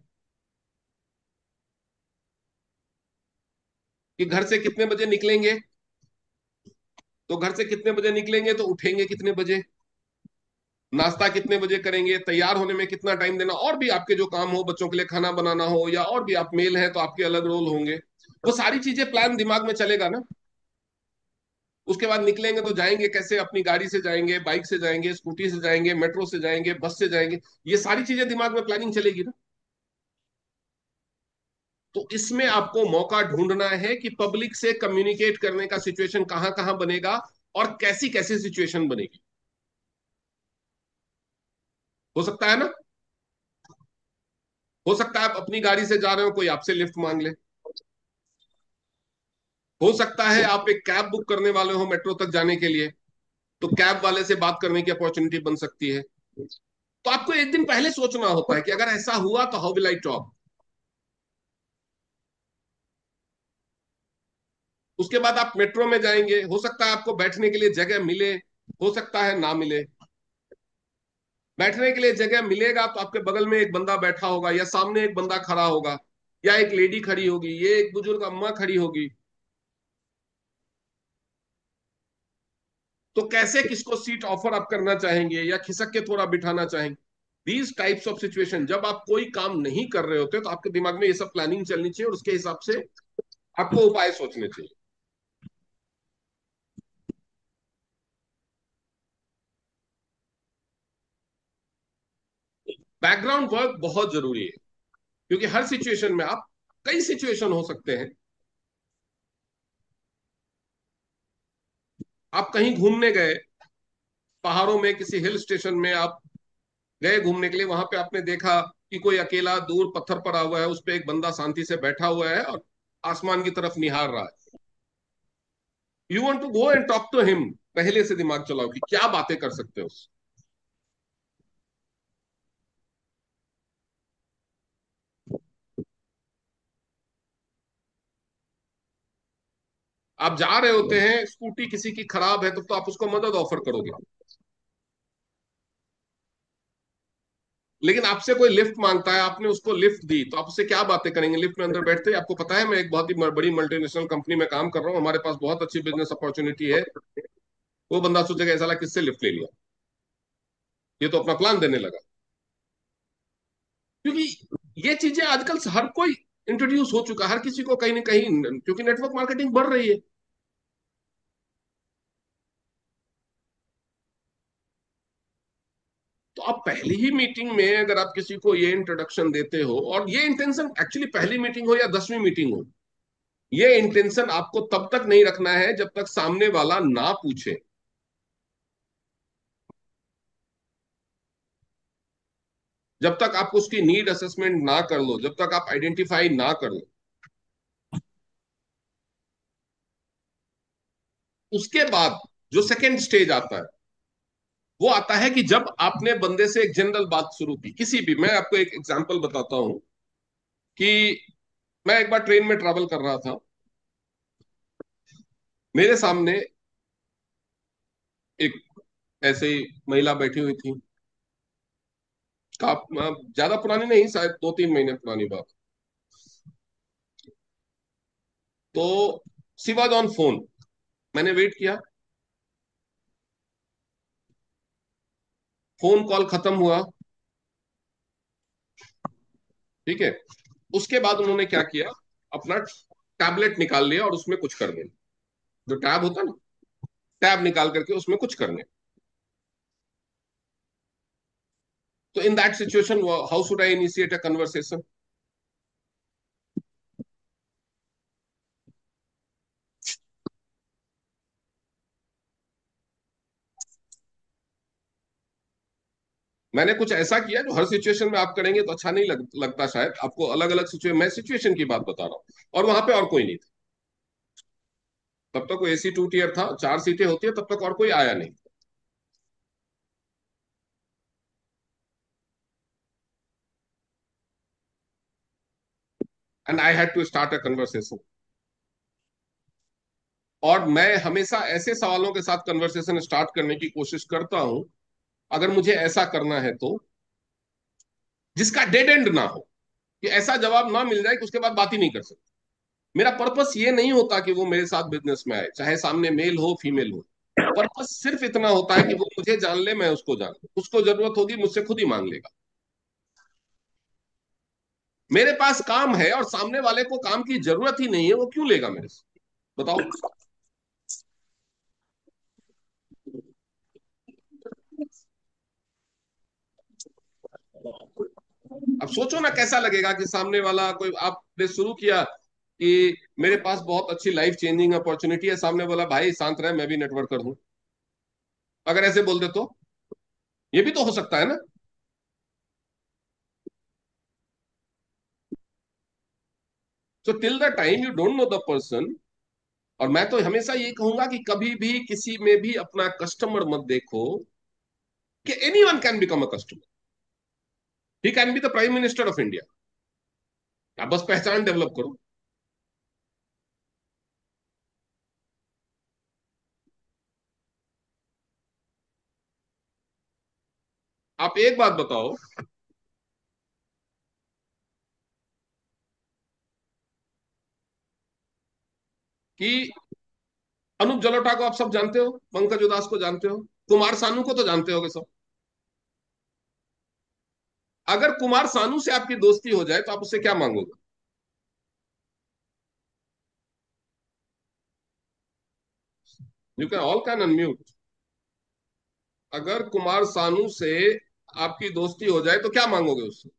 कि घर से कितने बजे निकलेंगे? तो घर से कितने बजे निकलेंगे तो उठेंगे कितने बजे, नाश्ता कितने बजे करेंगे, तैयार होने में कितना टाइम देना, और भी आपके जो काम हो, बच्चों के लिए खाना बनाना हो, या और भी आप मेल हैं तो आपके अलग रोल होंगे, वो सारी चीजें प्लान दिमाग में चलेगा ना। उसके बाद निकलेंगे तो जाएंगे कैसे, अपनी गाड़ी से जाएंगे, बाइक से जाएंगे, स्कूटी से जाएंगे, मेट्रो से जाएंगे, बस से जाएंगे, ये सारी चीजें दिमाग में प्लानिंग चलेगी ना। तो इसमें आपको मौका ढूंढना है कि पब्लिक से कम्युनिकेट करने का सिचुएशन कहां कहां बनेगा और कैसी कैसी सिचुएशन बनेगी। हो सकता है ना, हो सकता है आप अपनी गाड़ी से जा रहे हो, कोई आपसे लिफ्ट मांग ले। हो सकता है आप एक कैब बुक करने वाले हो मेट्रो तक जाने के लिए, तो कैब वाले से बात करने की अपॉर्चुनिटी बन सकती है। तो आपको एक दिन पहले सोचना होता है कि अगर ऐसा हुआ तो हाउ विल आई टॉक। उसके बाद आप मेट्रो में जाएंगे, हो सकता है आपको बैठने के लिए जगह मिले, हो सकता है ना मिले। बैठने के लिए जगह मिलेगा तो आपके बगल में एक बंदा बैठा होगा, या सामने एक बंदा खड़ा होगा, या एक लेडी खड़ी होगी, ये एक बुजुर्ग अम्मा खड़ी होगी। तो कैसे किसको सीट ऑफर आप करना चाहेंगे या खिसक के थोड़ा बिठाना चाहेंगे। दीज टाइप्स ऑफ सिचुएशन, जब आप कोई काम नहीं कर रहे होते तो आपके दिमाग में ये सब प्लानिंग चलनी चाहिए, और उसके हिसाब से आपको उपाय सोचने चाहिए। बैकग्राउंड वर्क बहुत जरूरी है, क्योंकि हर सिचुएशन में आप, कई सिचुएशन हो सकते हैं। आप कहीं घूमने गए, पहाड़ों में किसी हिल स्टेशन में आप गए घूमने के लिए, वहां पे आपने देखा कि कोई अकेला दूर पत्थर पड़ा हुआ है, उस पे एक बंदा शांति से बैठा हुआ है और आसमान की तरफ निहार रहा है। You want to go and talk to him, पहले से दिमाग चलाओ कि क्या बातें कर सकते हो उससे। आप जा रहे होते हैं, स्कूटी किसी की खराब है, तो आप उसको मदद ऑफर करोगे। लेकिन आपसे कोई लिफ्ट मांगता है, आपने उसको लिफ्ट दी, तो आप उससे क्या बातें करेंगे? लिफ्ट में अंदर बैठते ही आपको पता है मैं एक बहुत ही बड़ी मल्टीनेशनल कंपनी में काम कर रहा हूँ, हमारे पास बहुत अच्छी बिजनेस अपॉर्चुनिटी है। वो बंदा सोचेगा ऐसा किससे लिफ्ट ले लिया। ये तो अपना प्लान देने लगा। क्योंकि ये चीजें आजकल हर कोई इंट्रोड्यूस हो चुका है, हर किसी को कहीं ना कहीं, क्योंकि नेटवर्क मार्केटिंग बढ़ रही है। तो आप पहली ही मीटिंग में अगर आप किसी को ये इंट्रोडक्शन देते हो, और ये इंटेंशन एक्चुअली पहली मीटिंग हो या 10वीं मीटिंग हो, ये इंटेंशन आपको तब तक नहीं रखना है जब तक सामने वाला ना पूछे। जब तक आप उसकी नीड असेसमेंट ना कर लो, जब तक आप आइडेंटिफाई ना कर लो, उसके बाद जो सेकेंड स्टेज आता है वो आता है कि जब आपने बंदे से एक जनरल बात शुरू की किसी भी। मैं आपको एक एग्जांपल बताता हूं कि मैं एक बार ट्रेन में ट्रैवल कर रहा था, मेरे सामने एक ऐसे ही महिला बैठी हुई थी। ज्यादा पुरानी नहीं, शायद 2-3 महीने पुरानी बात। तो शी वॉज ऑन फोन, मैंने वेट किया, फोन कॉल खत्म हुआ, ठीक है। उसके बाद उन्होंने क्या किया, अपना टैबलेट निकाल लिया और उसमें कुछ करने, जो टैब होता है ना, टैब निकाल करके उसमें कुछ करने। तो in that situation how should I initiate a conversation? मैंने कुछ ऐसा किया जो हर सिचुएशन में आप करेंगे तो अच्छा नहीं लगता शायद आपको। अलग अलग सिचुएशन, मैं सिचुएशन की बात बता रहा हूं, और वहां पे और कोई नहीं था। तब तक वो AC 2 tier था, 4 सीटें होती है, तब तक और कोई आया नहीं। And I had to start a conversation. और मैं हमेशा ऐसे सवालों के साथ कन्वर्सेशन स्टार्ट करने की कोशिश करता हूं, अगर मुझे ऐसा करना है तो, जिसका डेड एंड ना हो, कि ऐसा जवाब ना मिल जाए कि उसके बाद बात ही नहीं कर सकते। मेरा पर्पस ये नहीं होता कि वो मेरे साथ बिजनेस में आए, चाहे सामने मेल हो फीमेल हो। पर्पस सिर्फ इतना होता है कि वो मुझे जान ले, मैं उसको जान लूं। उसको जरूरत होगी मुझसे खुद ही मांग लेगा। मेरे पास काम है और सामने वाले को काम की जरूरत ही नहीं है, वो क्यों लेगा मेरे से? बताओ। अब सोचो ना कैसा लगेगा कि सामने वाला कोई, आपने शुरू किया कि मेरे पास बहुत अच्छी लाइफ चेंजिंग अपॉर्चुनिटी है, सामने बोला भाई शांत रहे मैं भी नेटवर्क कर दूं। अगर ऐसे बोल दे तो ये भी तो हो सकता है ना। So till the time you don't know the person, और मैं तो हमेशा ये कहूंगा कि कभी भी किसी में भी अपना कस्टमर मत देखो, कि any one can become a customer. He can be the prime minister of India. आप बस पहचान डेवलप करो। आप एक बात बताओ कि अनूप जलोटा को आप सब जानते हो, पंकज उदास को जानते हो, कुमार सानू को तो जानते होगे सब। अगर कुमार सानू से आपकी दोस्ती हो जाए तो आप उससे क्या मांगोगे? You can all can unmute. अगर कुमार सानू से आपकी दोस्ती हो जाए तो क्या मांगोगे उससे?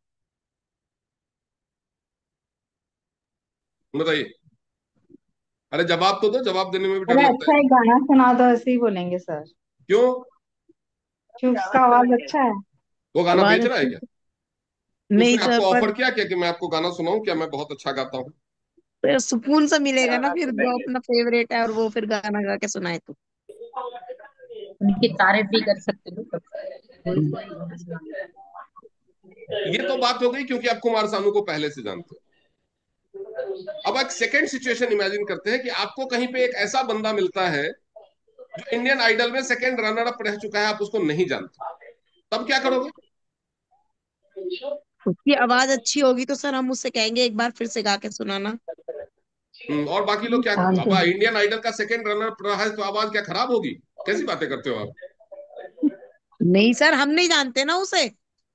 बताइए। अरे जवाब तो दो, जवाब देने में भी डर अरे लगता अच्छा है। एक गाना सुना दो, ऐसे ही बोलेंगे सर। क्यों? क्योंकि उसका आवाज अच्छा है। वो गाना आवाज बेच रहा है अच्छी। क्या? तो नहीं उसने सर, आपको पर ऑफर किया क्या कि मैं आपको गाना सुनाऊं, क्या मैं बहुत अच्छा गाता हूं? पर सुकून सा मिलेगा ना फिर, जो अपना फेवरेट है और वो फिर गाना गा के सुनाए तो। उनकी तारीफ भी कर सकते हो तब। ये तो बात हो गई क्योंकि आप कुमार सानू को पहले से जानते हो। अब एक सेकेंड सिचुएशन इमेजिन करते हैं कि आपको कहीं पे एक ऐसा बंदा मिलता है जो इंडियन आइडल में सेकंड रनर अप रह चुका है, आप उसको नहीं जानते, तब क्या करोगे? उसकी आवाज अच्छी होगी तो सर हम उससे कहेंगे एक बार फिर से गा के सुनाना। और बाकी लोग क्या? अब शांति। इंडियन आइडल का सेकंड रनर अप रहा है तो आवाज क्या खराब होगी? कैसी बातें करते हो आप? नहीं सर, हम नहीं जानते ना उसे।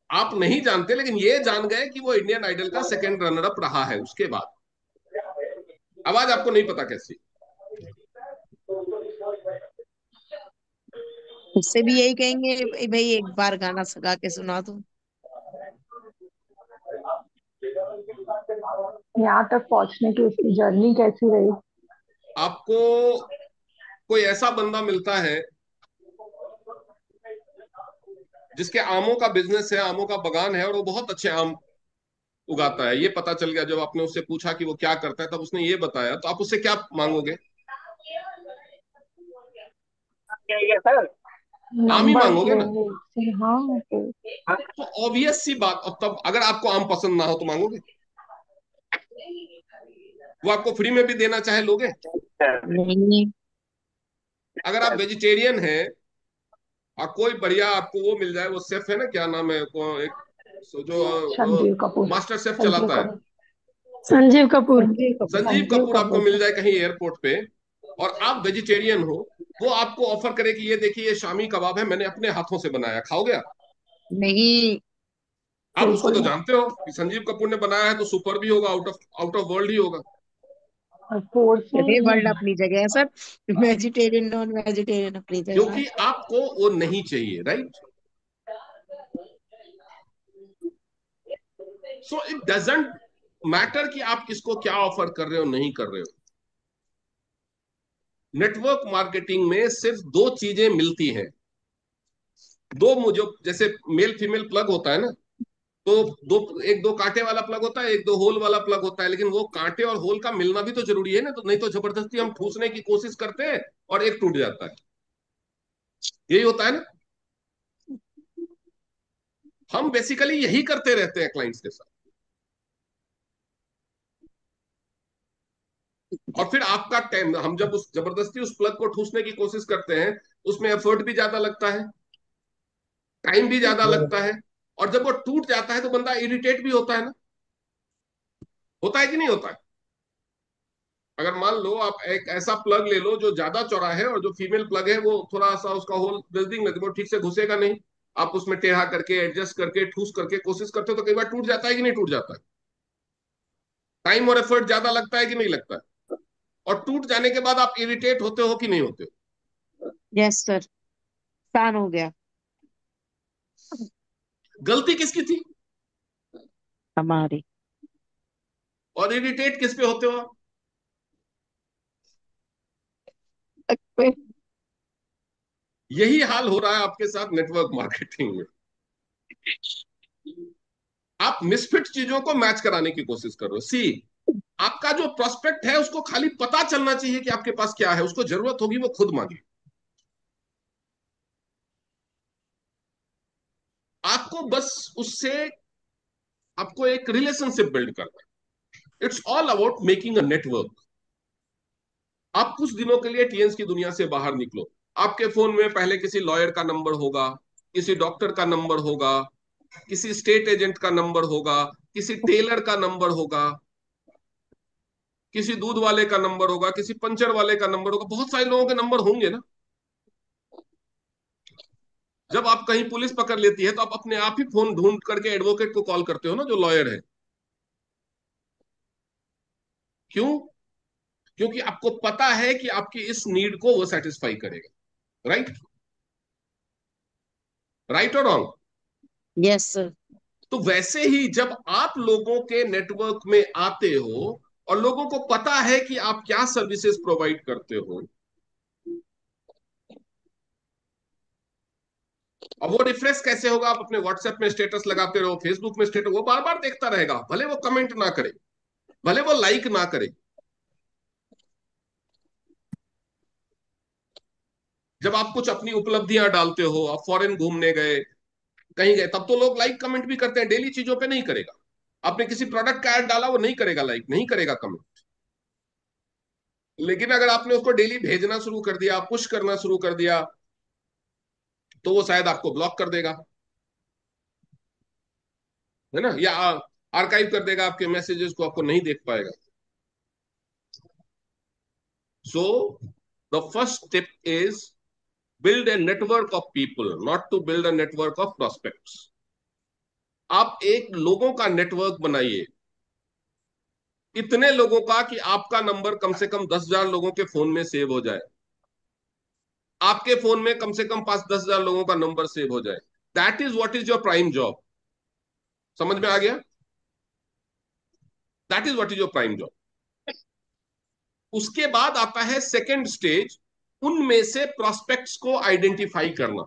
आप नहीं जानते, लेकिन ये जान गए कि वो इंडियन आइडल का सेकंड रनर अप रहा है उसके बाद। आवाज आपको नहीं पता कैसी। उससे भी यही कहेंगे, भाई एक बार गाना गा के सुना दो। यहाँ तक पहुंचने की उसकी जर्नी कैसी रही? आपको कोई ऐसा बंदा मिलता है जिसके आमों का बिजनेस है, आमों का बगान है, और वो बहुत अच्छे आम उगाता है। ये पता चल गया, जब आपने उससे पूछा कि वो क्या करता है तब उसने ये बताया, तो आप उससे क्या मांगोगे? क्या सर? आम ही नंबर मांगोगे ना। लेंगे। हाँ तो तो ऑब्वियस सी बात, और तब अगर आपको आम पसंद ना हो तो मांगोगे? वो आपको फ्री में भी देना चाहे लोगे? नहीं। अगर आप वेजिटेरियन हैं और कोई बढ़िया आपको वो मिल जाए, वो शेफ है ना, क्या नाम है, एक जो संजीव कपूर। मास्टर शेफ संजीव चलाता है, कपूर। संजीव कपूर। संजीव कपूर। संजीव संजीव कपूर आपको कपूर मिल सर। जाए कहीं एयरपोर्ट पे, और आप वेजिटेरियन हो, वो आपको ऑफर करे कि ये देखिए ये शामी कबाब है, मैंने अपने हाथों से बनाया, खाओगे आप? नहीं। आप उसको बिल्कुल तो नहीं। जानते हो कि संजीव कपूर ने बनाया है तो सुपर भी होगा, आउट ऑफ वर्ल्ड ही होगा। और फोर्स में अरे वर्ल्ड नहीं। अपनी जगह है सर, वेजिटेरियन नॉन वेजिटेरियन अपनी जगह है। क्योंकि आपको वो नहीं चाहिए, right? So it doesn't matter कि आप किसको क्या ऑफर कर रहे हो, नहीं कर रहे हो। नेटवर्क मार्केटिंग में सिर्फ दो चीजें मिलती हैं। दो, मुझे जैसे मेल फीमेल प्लग होता है ना, तो एक दो कांटे वाला प्लग होता है, एक दो होल वाला प्लग होता है, लेकिन वो कांटे और होल का मिलना भी तो जरूरी है ना, तो नहीं तो जबरदस्ती हम ठूसने की कोशिश करते हैं और एक टूट जाता है। यही होता है ना। हम बेसिकली यही करते रहते हैं क्लाइंट्स के साथ। और फिर आपका टाइम, हम जब उस जबरदस्ती उस प्लग को ठूसने की कोशिश करते हैं, उसमें एफर्ट भी ज्यादा लगता है, टाइम भी ज्यादा लगता है, और जब वो टूट जाता है तो बंदा इरिटेट भी होता है ना। होता है कि नहीं होता है? अगर मान लो आप एक ऐसा प्लग ले लो जो ज्यादा चौड़ा है, और जो फीमेल प्लग है वो थोड़ा सा उसका होल बिल्डिंग में, वो ठीक से घुसेगा नहीं। आप उसमें टेढ़ा करके, एडजस्ट करके, ठूस करके कोशिश करते हो, तो कई बार टूट जाता है कि नहीं टूट जाता है? टाइम और एफर्ट ज्यादा लगता है कि नहीं लगता है? और टूट जाने के बाद आप इरिटेट होते हो कि नहीं होते हो? यस सर, फैन हो गया। गलती किसकी थी? हमारी। और इरिटेट किस पे होते हो आप? यही हाल हो रहा है आपके साथ नेटवर्क मार्केटिंग में। आप मिसफिट चीजों को मैच कराने की कोशिश कर रहे हो। सी, आपका जो प्रोस्पेक्ट है उसको खाली पता चलना चाहिए कि आपके पास क्या है, उसको जरूरत होगी वो खुद मांगे। आपको बस उससे, आपको एक रिलेशनशिप बिल्ड करना है। It's all about making a network. आप कुछ दिनों के लिए टीएन्स की दुनिया से बाहर निकलो। आपके फोन में पहले किसी लॉयर का नंबर होगा, किसी डॉक्टर का नंबर होगा, किसी स्टेट एजेंट का नंबर होगा, किसी टेलर का नंबर होगा, किसी दूध वाले का नंबर होगा, किसी पंचर वाले का नंबर होगा, बहुत सारे लोगों के नंबर होंगे ना। जब आप कहीं पुलिस पकड़ लेती है तो आप अपने आप ही फोन ढूंढ करके एडवोकेट को कॉल करते हो ना, जो लॉयर है। क्यों? क्योंकि आपको पता है कि आपकी इस नीड को वो सेटिस्फाई करेगा। राइट? राइट और रॉन्ग? Yes sir. तो वैसे ही जब आप लोगों के नेटवर्क में आते हो और लोगों को पता है कि आप क्या सर्विसेज प्रोवाइड करते हो, अब वो रिफ्रेश कैसे होगा? आप अपने व्हाट्सएप में स्टेटस लगाते रहो, फेसबुक में स्टेटस, वो बार बार देखता रहेगा, भले वो कमेंट ना करे, भले वो लाइक ना करे। जब आप कुछ अपनी उपलब्धियां डालते हो, आप फॉरेन घूमने गए, कहीं गए, तब तो लोग लाइक कमेंट भी करते हैं। डेली चीजों पे नहीं करेगा। आपने किसी प्रोडक्ट का ऐड डाला, वो नहीं करेगा लाइक, नहीं करेगा कमेंट। लेकिन अगर आपने उसको डेली भेजना शुरू कर दिया, पुश करना शुरू कर दिया, तो वो शायद आपको ब्लॉक कर देगा, है ना, या आर्काइव कर देगा आपके मैसेजेस को, आपको नहीं देख पाएगा। So the first step is build a network of people, not to build a network of prospects. आप एक लोगों का नेटवर्क बनाइए, इतने लोगों का कि आपका नंबर कम से कम 10,000 लोगों के फोन में सेव हो जाए, आपके फोन में कम से कम 5-10,000 लोगों का नंबर सेव हो जाए. That is what is your prime job. समझ में आ गया? That is what is your prime job. उसके बाद आता है सेकेंड स्टेज, उनमें से प्रोस्पेक्ट्स को आइडेंटिफाई करना.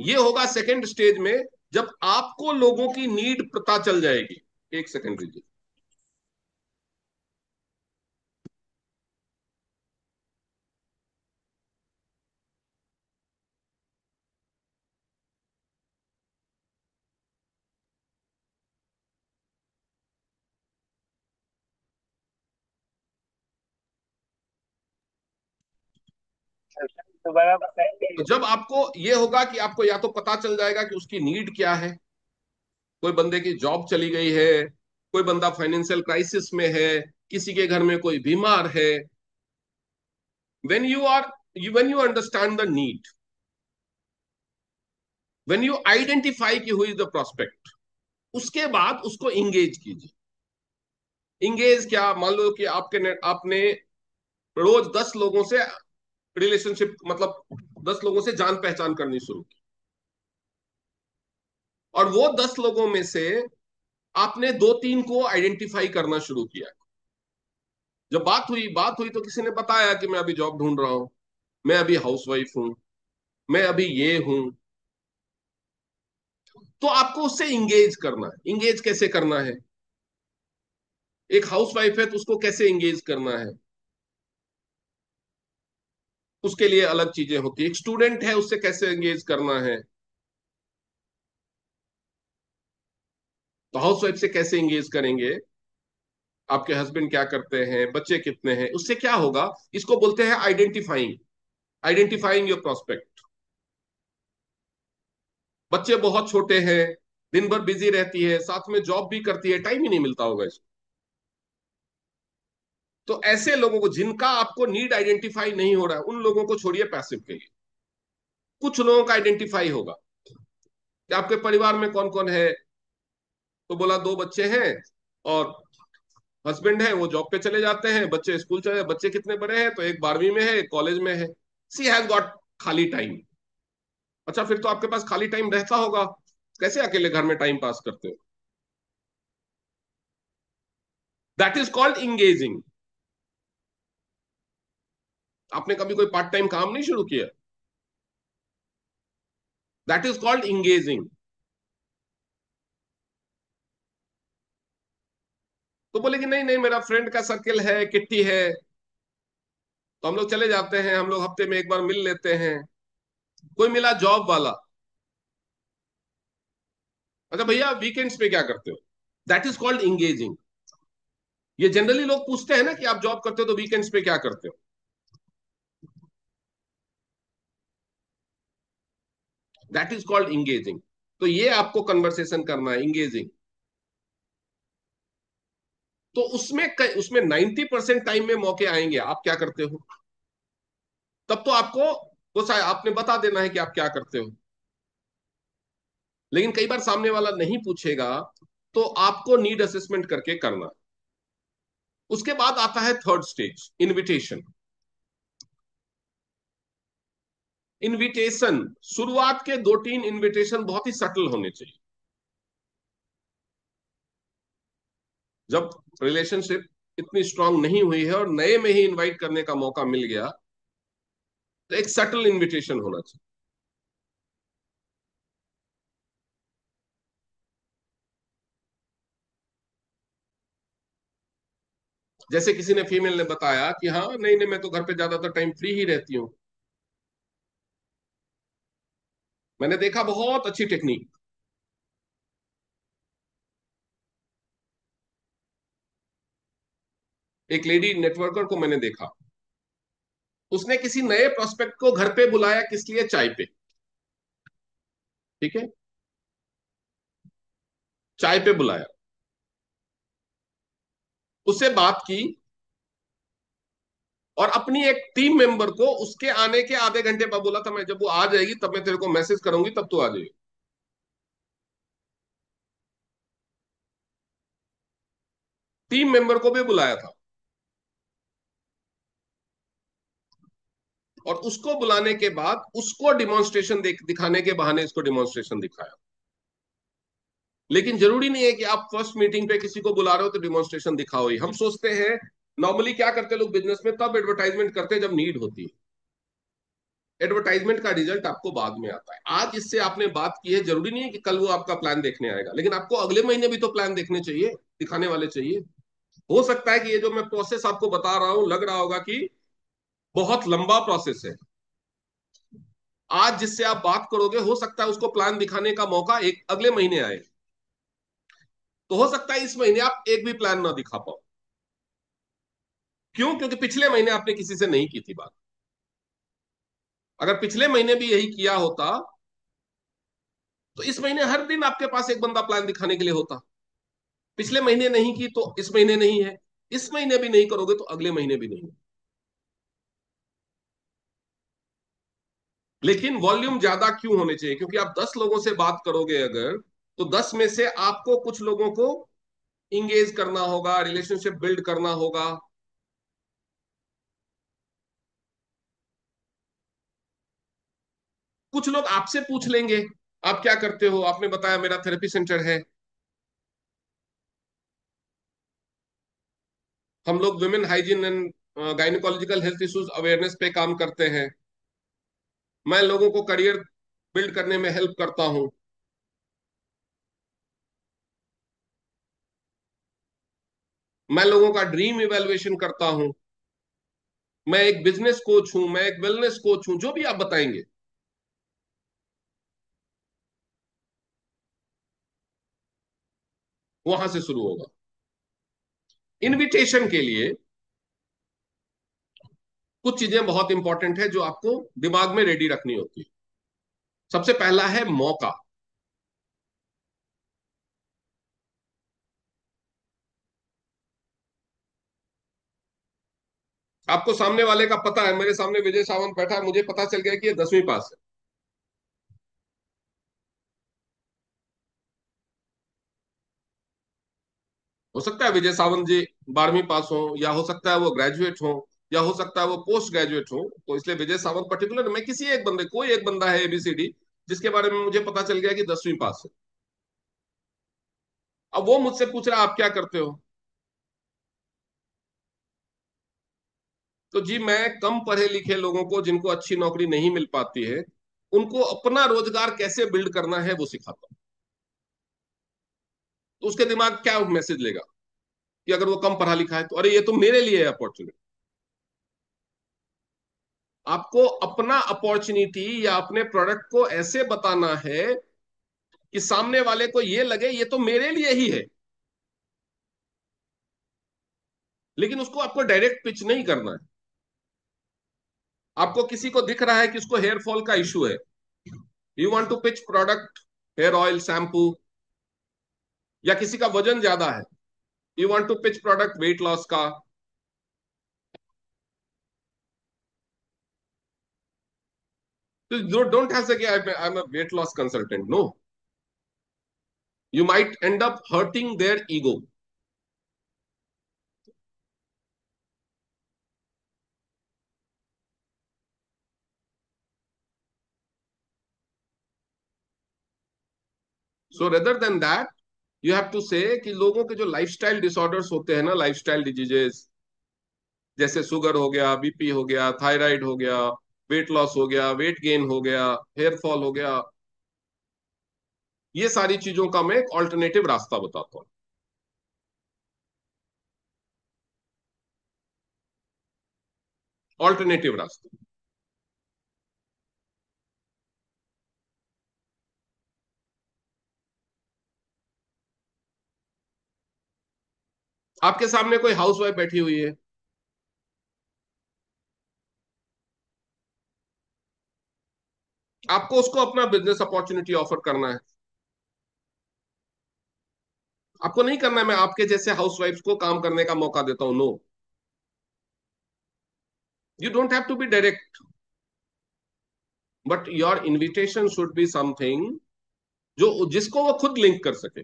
ये होगा सेकेंड स्टेज में, जब आपको लोगों की नीड पता चल जाएगी. एक सेकेंड दीजिए. दोबारा बताएंगे? तो जब आपको ये होगा कि आपको या तो पता चल जाएगा कि उसकी नीड क्या है, कोई बंदे की जॉब चली गई है, कोई बंदा फाइनेंशियल क्राइसिस में है, किसी के घर में कोई बीमार है. when you are when you understand the need, when you identify कि who is the prospect, उसके बाद उसको इंगेज कीजिए. इंगेज क्या? मान लो कि आपने रोज 10 लोगों से रिलेशनशिप, मतलब 10 लोगों से जान पहचान करनी शुरू की, और वो 10 लोगों में से आपने 2-3 को आइडेंटिफाई करना शुरू किया. जब बात हुई तो किसी ने बताया कि मैं अभी जॉब ढूंढ रहा हूं, मैं अभी हाउसवाइफ हूं, मैं अभी ये हूं. तो आपको उससे इंगेज करना है. इंगेज कैसे करना है? एक हाउसवाइफ है तो उसको कैसे इंगेज करना है, उसके लिए अलग चीजें होती है. एक स्टूडेंट है, उससे कैसे इंगेज करना है. तो हाउसवाइफ से कैसे इंगेज करेंगे? आपके हस्बैंड क्या करते हैं, बच्चे कितने हैं, उससे क्या होगा? इसको बोलते हैं आइडेंटिफाइंग योर प्रोस्पेक्ट. बच्चे बहुत छोटे हैं, दिन भर बिजी रहती है, साथ में जॉब भी करती है, टाइम ही नहीं मिलता होगा इसको. तो ऐसे लोगों को, जिनका आपको नीड आइडेंटिफाई नहीं हो रहा है, उन लोगों को छोड़िए पैसिव के लिए. कुछ लोगों का आइडेंटिफाई होगा कि आपके परिवार में कौन कौन है. तो बोला 2 बच्चे हैं और हस्बैंड है, वो जॉब पे चले जाते हैं, बच्चे स्कूल चले. बच्चे कितने बड़े हैं? तो एक 12वीं में है, एक कॉलेज में है. सी हैज गॉट खाली टाइम. अच्छा, फिर तो आपके पास खाली टाइम रहता होगा, कैसे अकेले घर में टाइम पास करते हो? That is called engaging. आपने कभी कोई पार्ट टाइम काम नहीं शुरू किया? That is called engaging. तो बोले कि नहीं नहीं, मेरा फ्रेंड का सर्कल है, किट्टी है, तो हम लोग चले जाते हैं, हम लोग हफ्ते में एक बार मिल लेते हैं. कोई मिला जॉब वाला. अच्छा भैया, वीकेंड्स पे क्या करते हो? That is called engaging. ये जनरली लोग पूछते हैं ना कि आप जॉब करते हो तो वीकेंड्स पे क्या करते हो. That is called engaging. तो ये आपको कन्वर्सेशन करना है, इंगेजिंग. तो उसमें 90% टाइम में मौके आएंगे, आप क्या करते हो. तब तो आपको आपने बता देना है कि आप क्या करते हो. लेकिन कई बार सामने वाला नहीं पूछेगा, तो आपको नीड असेसमेंट करके करना. उसके बाद आता है थर्ड स्टेज, इनविटेशन. इनविटेशन, शुरुआत के 2-3 इनविटेशन बहुत ही सटल होने चाहिए. जब रिलेशनशिप इतनी स्ट्रांग नहीं हुई है और नए में ही इनवाइट करने का मौका मिल गया, तो एक सटल इनविटेशन होना चाहिए. जैसे किसी ने, फीमेल ने बताया कि हाँ नहीं नहीं, मैं तो घर पे ज्यादातर टाइम फ्री ही रहती हूँ. मैंने देखा बहुत अच्छी टेक्निक. एक लेडी नेटवर्कर को मैंने देखा, उसने किसी नए प्रोस्पेक्ट को घर पे बुलाया, किस लिए? चाय पे. ठीक है, चाय पे बुलाया, उससे बात की, और अपनी एक टीम मेंबर को उसके आने के आधे घंटे बाद बोला था, मैं जब वो आ जाएगी तब मैं तेरे को मैसेज करूंगी, तब तू आ जाएगी। टीम मेंबर को भी बुलाया था, और उसको बुलाने के बाद उसको डिमॉन्स्ट्रेशन दिखाने के बहाने इसको डिमॉन्स्ट्रेशन दिखाया। लेकिन जरूरी नहीं है कि आप फर्स्ट मीटिंग पे किसी को बुला रहे हो तो डिमॉन्स्ट्रेशन दिखाओ ही। हम सोचते हैं, नॉर्मली क्या करते हैं लोग बिजनेस में, तब एडवर्टाइजमेंट करते हैं जब नीड होती है। एडवर्टाइजमेंट का रिजल्ट आपको बाद में आता है। आज इससे आपने बात की है, जरूरी नहीं है कि कल वो आपका प्लान देखने आएगा, लेकिन आपको अगले महीने भी तो प्लान देखने चाहिए, दिखाने वाले चाहिए। हो सकता है कि ये जो मैं प्रोसेस आपको बता रहा हूं लग रहा होगा कि बहुत लंबा प्रोसेस है। आज जिससे आप बात करोगे हो सकता है उसको प्लान दिखाने का मौका एक अगले महीने आए, तो हो सकता है इस महीने आप एक भी प्लान ना दिखा पाओ। क्यों? क्योंकि पिछले महीने आपने किसी से नहीं की थी बात। अगर पिछले महीने भी यही किया होता तो इस महीने हर दिन आपके पास एक बंदा प्लान दिखाने के लिए होता। पिछले महीने नहीं की तो इस महीने नहीं है, इस महीने भी नहीं करोगे तो अगले महीने भी नहीं। लेकिन वॉल्यूम ज्यादा क्यों होने चाहिए? क्योंकि आप 10 लोगों से बात करोगे अगर, तो 10 में से आपको कुछ लोगों को इंगेज करना होगा, रिलेशनशिप बिल्ड करना होगा। कुछ लोग आपसे पूछ लेंगे आप क्या करते हो, आपने बताया मेरा थेरेपी सेंटर है। हम लोग women hygiene and gynaecological health issues awareness पे काम करते हैं। मैं लोगों को करियर बिल्ड करने में हेल्प करता हूं। मैं लोगों का ड्रीम इवेल्युएशन करता हूं। मैं एक बिजनेस कोच हूं, मैं एक वेलनेस कोच हूं, जो भी आप बताएंगे। वहां से शुरू होगा। इनविटेशन के लिए कुछ चीजें बहुत इंपॉर्टेंट है जो आपको दिमाग में रेडी रखनी होती है। सबसे पहला है मौका। आपको सामने वाले का पता है, मेरे सामने विजय सावंत बैठा है, मुझे पता चल गया कि ये 10वीं पास है। हो सकता है विजय सावंत जी 12वीं पास हो, या हो सकता है वो ग्रेजुएट हो, या हो सकता है वो पोस्ट ग्रेजुएट हो। तो इसलिए विजय सावंत पर्टिकुलर, मैं किसी एक बंदे, कोई एक बंदा है एबीसीडी जिसके बारे में मुझे पता चल गया कि 10वीं पास है। अब वो मुझसे पूछ रहा है आप क्या करते हो। तो जी मैं कम पढ़े लिखे लोगों को, जिनको अच्छी नौकरी नहीं मिल पाती है, उनको अपना रोजगार कैसे बिल्ड करना है वो सिखाता हूं। तो उसके दिमाग क्या मैसेज लेगा कि अगर वो कम पढ़ा लिखा है तो अरे ये तो मेरे लिए है अपॉर्चुनिटी। आपको अपना अपॉर्चुनिटी या अपने प्रोडक्ट को ऐसे बताना है कि सामने वाले को ये लगे ये तो मेरे लिए ही है। लेकिन उसको आपको डायरेक्ट पिच नहीं करना है। आपको किसी को दिख रहा है कि उसको हेयर फॉल का इश्यू है, you want to pitch product, hair oil, shampoo. या किसी का वजन ज्यादा है, you want to pitch product weight loss का। So don't have to say I'm a weight loss consultant. No, you might end up hurting their ego. So rather than that, you have to say कि लोगों के जो lifestyle disorders होते हैं ना, lifestyle diseases, जैसे sugar हो गया, बीपी हो गया, थायराइड हो गया, वेट लॉस हो गया, वेट गेन हो गया, हेयर फॉल हो गया, ये सारी चीजों का मैं एक ऑल्टरनेटिव रास्ता बताता हूँ। ऑल्टरनेटिव रास्ता। आपके सामने कोई हाउसवाइफ बैठी हुई है, आपको उसको अपना बिजनेस अपॉर्चुनिटी ऑफर करना है। आपको नहीं करना है मैं आपके जैसे हाउसवाइफ्स को काम करने का मौका देता हूं, no. You don't have to be direct, but your invitation should be something जो जिसको वो खुद लिंक कर सके.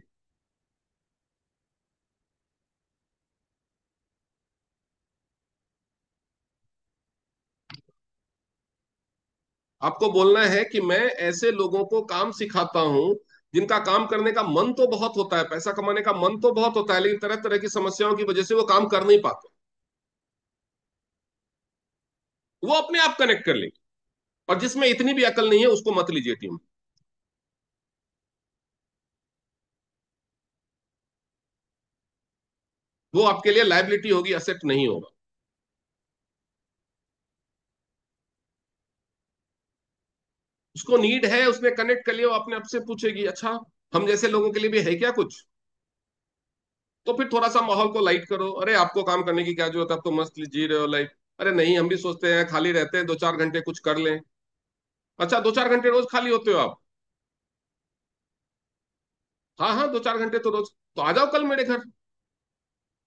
आपको बोलना है कि मैं ऐसे लोगों को काम सिखाता हूं जिनका काम करने का मन तो बहुत होता है, पैसा कमाने का मन तो बहुत होता है, लेकिन तरह तरह की समस्याओं की वजह से वो काम कर नहीं पाते. वो अपने आप कनेक्ट कर लेंगे. और जिसमें इतनी भी अकल नहीं है उसको मत लीजिए टीम. वो आपके लिए लायबिलिटी होगी, असेट नहीं होगा. उसको नीड है, उसने कनेक्ट कर लिया, वो अपने आप से पूछेगी अच्छा हम जैसे लोगों के लिए भी है क्या कुछ. तो फिर थोड़ा सा माहौल को लाइट करो. अरे आपको काम करने की क्या जरूरत है, आप तो मस्त जी रहे हो लाइफ. अरे नहीं, हम भी सोचते हैं खाली रहते हैं 2-4 घंटे कुछ कर लें. अच्छा 2-4 घंटे रोज खाली होते हो आप? हाँ हाँ, 2-4 घंटे तो रोज. तो आ जाओ कल मेरे घर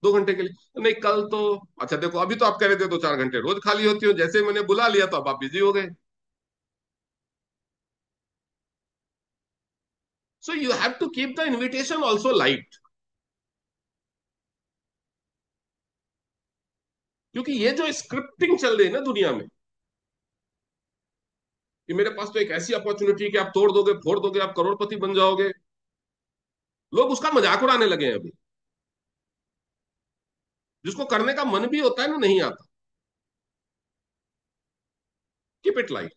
2 घंटे के लिए. नहीं कल तो. अच्छा देखो, अभी तो आप कह रहे थे 2-4 घंटे रोज खाली होती हो, जैसे ही मैंने बुला लिया तो अब आप बिजी हो गए. So you have to keep the invitation also light. क्योंकि ये जो स्क्रिप्टिंग चल रही है ना दुनिया में, कि मेरे पास तो एक ऐसी अपॉर्चुनिटी है कि आप तोड़ दोगे फोड़ दोगे, आप करोड़पति बन जाओगे, लोग उसका मजाक उड़ाने लगे हैं अभी. जिसको करने का मन भी होता है ना, नहीं आता. Keep it light.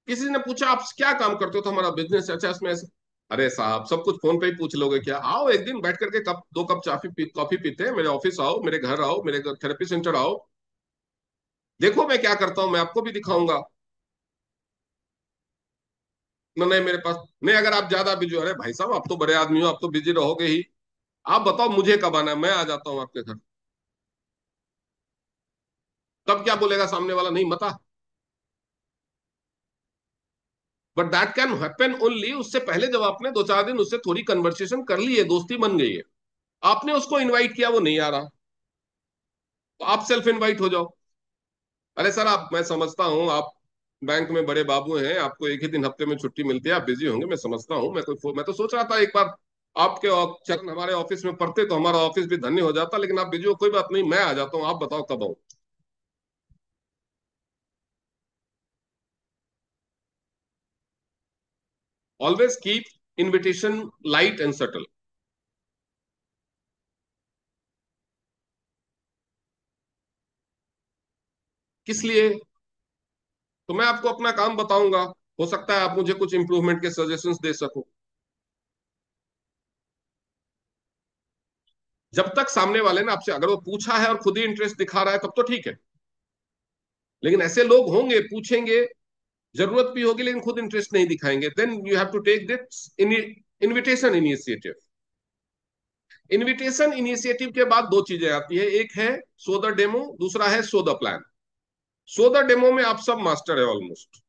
किसी ने पूछा आप क्या काम करते हो, तो हमारा बिजनेस है. अच्छा इसमें ऐसे. अरे साहब सब कुछ फोन पे ही पूछ लोगे क्या? आओ एक दिन बैठ करके कप 2 कप कॉफी पीते हैं, मेरे ऑफिस आओ, मेरे घर आओ, मेरे थेरेपी सेंटर आओ, देखो मैं क्या करता हूं, मैं आपको भी दिखाऊंगा. ना नहीं मेरे पास नहीं. अगर आप ज्यादा बिजी हो, अरे भाई साहब आप तो बड़े आदमी हो, आप तो बिजी रहोगे ही, आप बताओ मुझे कब आना है, मैं आ जाता हूँ आपके घर. तब क्या बोलेगा सामने वाला? नहीं मता. But that can happen only, उससे पहले जब आपने 2-4 दिन उससे थोड़ी कन्वर्सेशन कर ली है, दोस्ती बन गई है, आपने उसको इनवाइट किया, वो नहीं आ रहा, तो आप सेल्फ इनवाइट हो जाओ. अरे सर आप, मैं समझता हूँ आप बैंक में बड़े बाबू हैं, आपको एक ही दिन हफ्ते में छुट्टी मिलती है, आप बिजी होंगे, मैं समझता हूँ. मैं तो सोच रहा था एक बार आपके चरण हमारे ऑफिस में पड़ते तो हमारा ऑफिस भी धन्य हो जाता, लेकिन आप बिजी हो, कोई बात नहीं, मैं आ जाता हूँ, आप बताओ कब आऊँ. Always keep invitation light and subtle. किस लिए? तो मैं आपको अपना काम बताऊंगा, हो सकता है आप मुझे कुछ इंप्रूवमेंट के सजेशंस दे सको. जब तक सामने वाले ने आपसे, अगर वो पूछा है और खुद ही इंटरेस्ट दिखा रहा है तब तो ठीक है, लेकिन ऐसे लोग होंगे पूछेंगे, जरूरत भी होगी लेकिन खुद इंटरेस्ट नहीं दिखाएंगे, then you have to take this invitation initiative. Invitation initiative के बाद दो चीजें आती है, एक है शो द डेमो, दूसरा है show the plan. Show the demo में आप सब मास्टर है ऑलमोस्ट.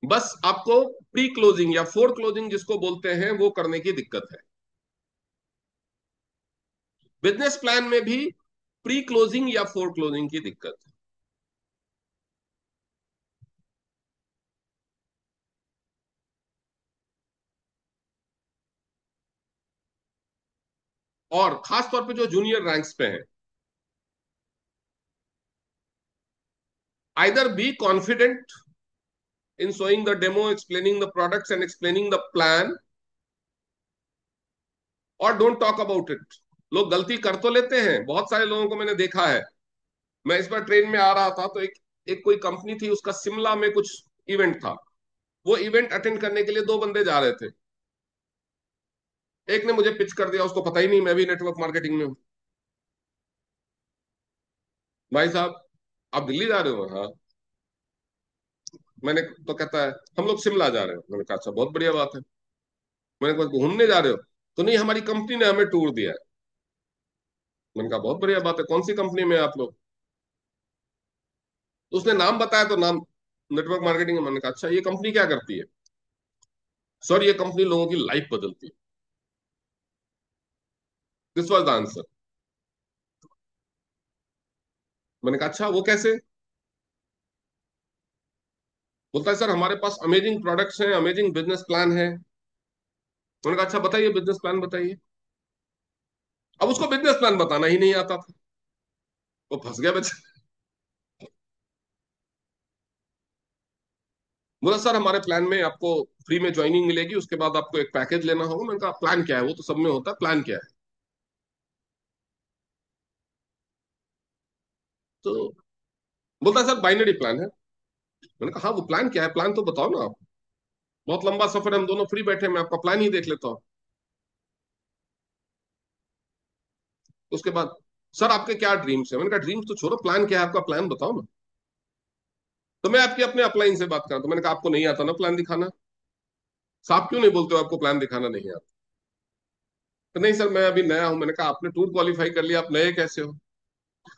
बस आपको प्री क्लोजिंग या फोर क्लोजिंग जिसको बोलते हैं वो करने की दिक्कत है. बिजनेस प्लान में भी प्री क्लोजिंग या फोर क्लोजिंग की दिक्कत है. और खास तौर पे जो जूनियर रैंक्स पे हैं, either be confident in showing the demo, explaining the products and explaining the plan, और डोंट टॉक अबाउट इट. लोग गलती कर तो लेते हैं, बहुत सारे लोगों को मैंने देखा है. मैं इस बार ट्रेन में आ रहा था तो एक कोई कंपनी थी, उसका शिमला में कुछ इवेंट था. वो इवेंट अटेंड करने के लिए दो बंदे जा रहे थे. एक ने मुझे पिच कर दिया, उसको पता ही नहीं मैं भी नेटवर्क मार्केटिंग में हूँ. भाई साहब आप दिल्ली जा रहे हो? हाँ. मैंने तो कहता है हम लोग शिमला जा रहे हैं. मैंने कहा अच्छा बहुत बढ़िया बात है. मैंने कहा घूमने जा रहे हो? तो नहीं हमारी कंपनी ने हमें टूर दिया है. मैंने कहा बहुत बढ़िया बात है, कौन सी कंपनी में आप लोग? तो उसने नाम बताया, तो नाम नेटवर्क मार्केटिंग है. मैंने कहा अच्छा ये कंपनी क्या करती है? सर ये कंपनी लोगों की लाइफ बदलती है. This was the answer. मैंने कहा अच्छा वो कैसे? बोलता है सर हमारे पास अमेजिंग प्रोडक्ट्स हैं, अमेजिंग बिजनेस प्लान है। मैंने कहा अच्छा बताइए बिजनेस प्लान बताइए। अब उसको बिजनेस प्लान बताना ही नहीं आता था, वो फंस गया बच्चा। बोला सर हमारे प्लान में आपको फ्री में ज्वाइनिंग मिलेगी, उसके बाद आपको एक पैकेज लेना होगा। मैंने कहा प्लान क्या है? वो तो सब में होता है, प्लान क्या है? तो बोलता है सर बाइनरी प्लान है। मैंने कहा हाँ वो प्लान क्या है? प्लान तो बताओ ना आप, बहुत लंबा सफर है, हम दोनों फ्री बैठे हैं, मैं आपका प्लान ही देख लेता हूँ। उसके बाद सर आपके क्या ड्रीम्स है? मैंने कहा ड्रीम्स तो छोड़ो, प्लान क्या है आपका? प्लान बताओ ना। तो मैं आपकी अपने अपलाइन से बात करा, तो मैंने कहा आपको नहीं आता ना प्लान दिखाना? साहब क्यों नहीं बोलते हो आपको प्लान दिखाना नहीं आता? तो नहीं सर मैं अभी नया हूं। मैंने कहा आपने टूर क्वालिफाई कर लिया, आप नए कैसे हो?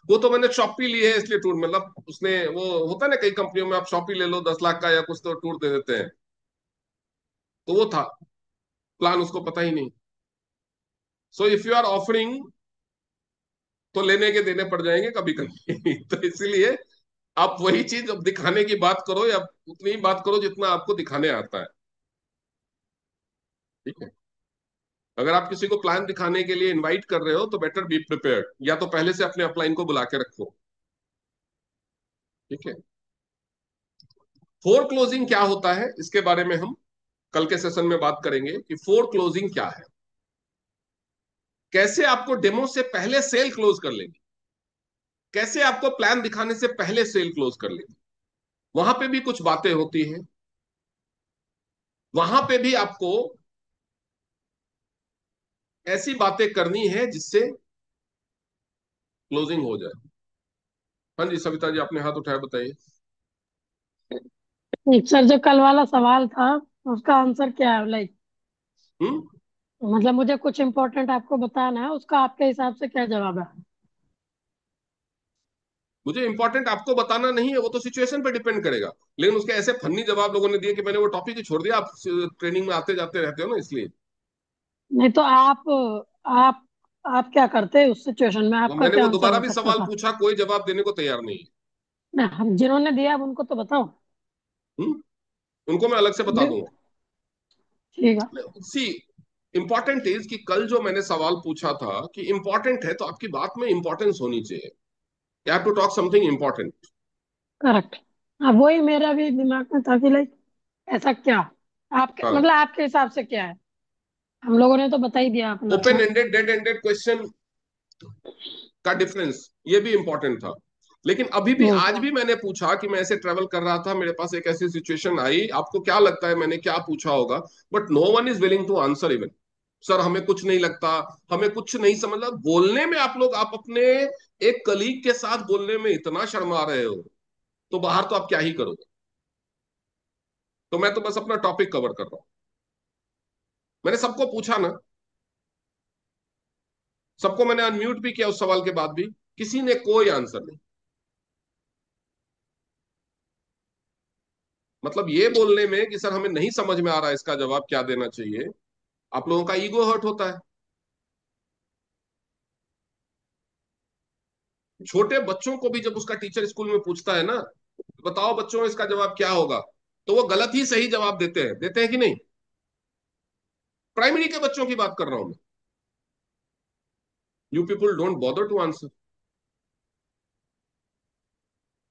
वो तो मैंने शॉपी ली है इसलिए टूर, मतलब उसने वो होता है ना कई कंपनियों में आप शॉपी ले लो 10 लाख का या कुछ तो टूर दे देते हैं, तो वो था। प्लान उसको पता ही नहीं। So if you are offering तो लेने के देने पड़ जाएंगे कभी कभी। तो इसलिए आप वही चीज अब दिखाने की बात करो, या उतनी ही बात करो जितना आपको दिखाने आता है। ठीक है? अगर आप किसी को प्लान दिखाने के लिए इनवाइट कर रहे हो तो बेटर बी प्रिपेयर्ड, या तो पहले से अपने अपलाइन को बुला के रखो। ठीक है? फोर क्लोजिंग क्या होता है इसके बारे में हम कल के सेशन में बात करेंगे कि फोर क्लोजिंग क्या है, कैसे आपको डेमो से पहले सेल क्लोज कर लेंगे, कैसे आपको प्लान दिखाने से पहले सेल क्लोज कर लेंगे। वहां पे भी कुछ बातें होती हैं, वहां पे भी आपको ऐसी बातें करनी है जिससे क्लोजिंग हो जाए। हाँ जी सविता जी आपने हाथ उठाया, बताइए। सर जो कल वाला सवाल था उसका आंसर क्या है, लाइक हम्म। मतलब मुझे कुछ इम्पोर्टेंट आपको बताना है, उसका आपके हिसाब से क्या जवाब है? मुझे इंपॉर्टेंट आपको बताना नहीं है, वो तो सिचुएशन पे डिपेंड करेगा। लेकिन उसके ऐसे फनी जवाब लोगों ने दिए कि मैंने वो टॉपिक ही छोड़ दिया। आप ट्रेनिंग में आते जाते रहते हो ना, इसलिए। नहीं तो आप आप क्या करते हैं उस सिचुएशन में, वो आपका मैंने क्या वो आंसर दोबारा हो भी सकता सवाल था? पूछा, कोई जवाब देने को तैयार नहीं है। ना हम जिन्होंने दिया अब उनको तो बताओ। हम्म। उनको मैं अलग से बता जी, दूंगा। ठीक है। सी इंपॉर्टेंट इज कि कल जो मैंने सवाल पूछा था कि इंपॉर्टेंट है तो आपकी बात में इंपॉर्टेंस होनी चाहिए। You have to talk something important. Correct. हाँ वही मेरा भी दिमाग में था कि लाइक ऐसा क्या, आपके हाँ। मतलब आपके हिसाब से क्या है? हम लोगों ने तो बता ही दिया अपना ओपन अपना। एंडेड डेड एंडेड क्वेश्चन का डिफरेंस ये भी इंपॉर्टेंट था। लेकिन अभी भी हम्म। आज भी मैंने पूछा कि मैं ऐसे ट्रेवल कर रहा था, मेरे पास एक ऐसी सिचुएशन आई, आपको क्या लगता है मैंने क्या पूछा होगा? But no one is willing to answer even. Sir हमें कुछ नहीं लगता, हमें कुछ नहीं समझ। बोलने में आप लोग, आप अपने एक कलीग के साथ बोलने में इतना शर्मा रहे हो, तो बाहर तो आप क्या ही करोगे? तो मैं तो बस अपना टॉपिक कवर कर रहा हूं। मैंने सबको पूछा ना, सबको मैंने अनम्यूट भी किया उस सवाल के बाद भी, किसी ने कोई आंसर नहीं। मतलब ये बोलने में कि सर हमें नहीं समझ में आ रहा है इसका जवाब क्या देना चाहिए, आप लोगों का ईगो हर्ट होता है। छोटे बच्चों को भी जब उसका टीचर स्कूल में पूछता है ना, बताओ बच्चों इसका जवाब क्या होगा, तो वो गलत ही सही जवाब देते हैं कि नहीं? प्राइमरी के बच्चों की बात कर रहा हूं मैं। You people don't bother to answer.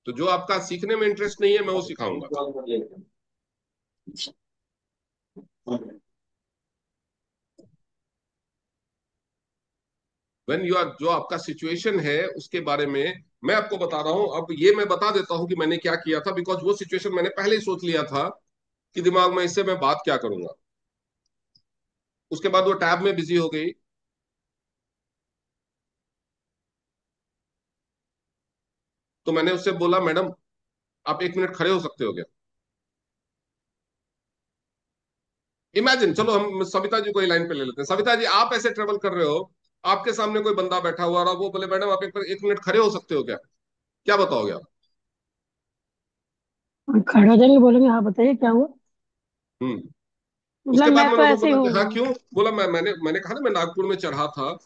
तो जो आपका सीखने में इंटरेस्ट नहीं है मैं वो सिखाऊंगा। व्हेन यू आर, जो आपका सिचुएशन है उसके बारे में मैं आपको बता रहा हूं। अब ये मैं बता देता हूं कि मैंने क्या किया था, बिकॉज वो सिचुएशन मैंने पहले ही सोच लिया था कि दिमाग में इससे मैं बात क्या करूंगा। उसके बाद वो टैब में बिजी हो गई। तो मैंने उससे बोला मैडम आप 1 मिनट खड़े हो सकते हो क्या? इमेजिन, चलो हम सविता जी को ही लाइन पे ले लेते हैं। सविता जी आप ऐसे ट्रेवल कर रहे हो, आपके सामने कोई बंदा बैठा हुआ और वो बोले मैडम आप 1 मिनट खड़े हो सकते हो क्या? क्या बताओगे आप? खड़े हो जाएंगे, बोलेंगे हाँ बताइए क्या हुआ। हम्म। उसके मतलब बाद मैं मैंने तो उसको ऐसे ही बोला कि हूँ। हाँ क्यों? बोला मैंने कहा ना मैं नागपुर में चढ़ा था,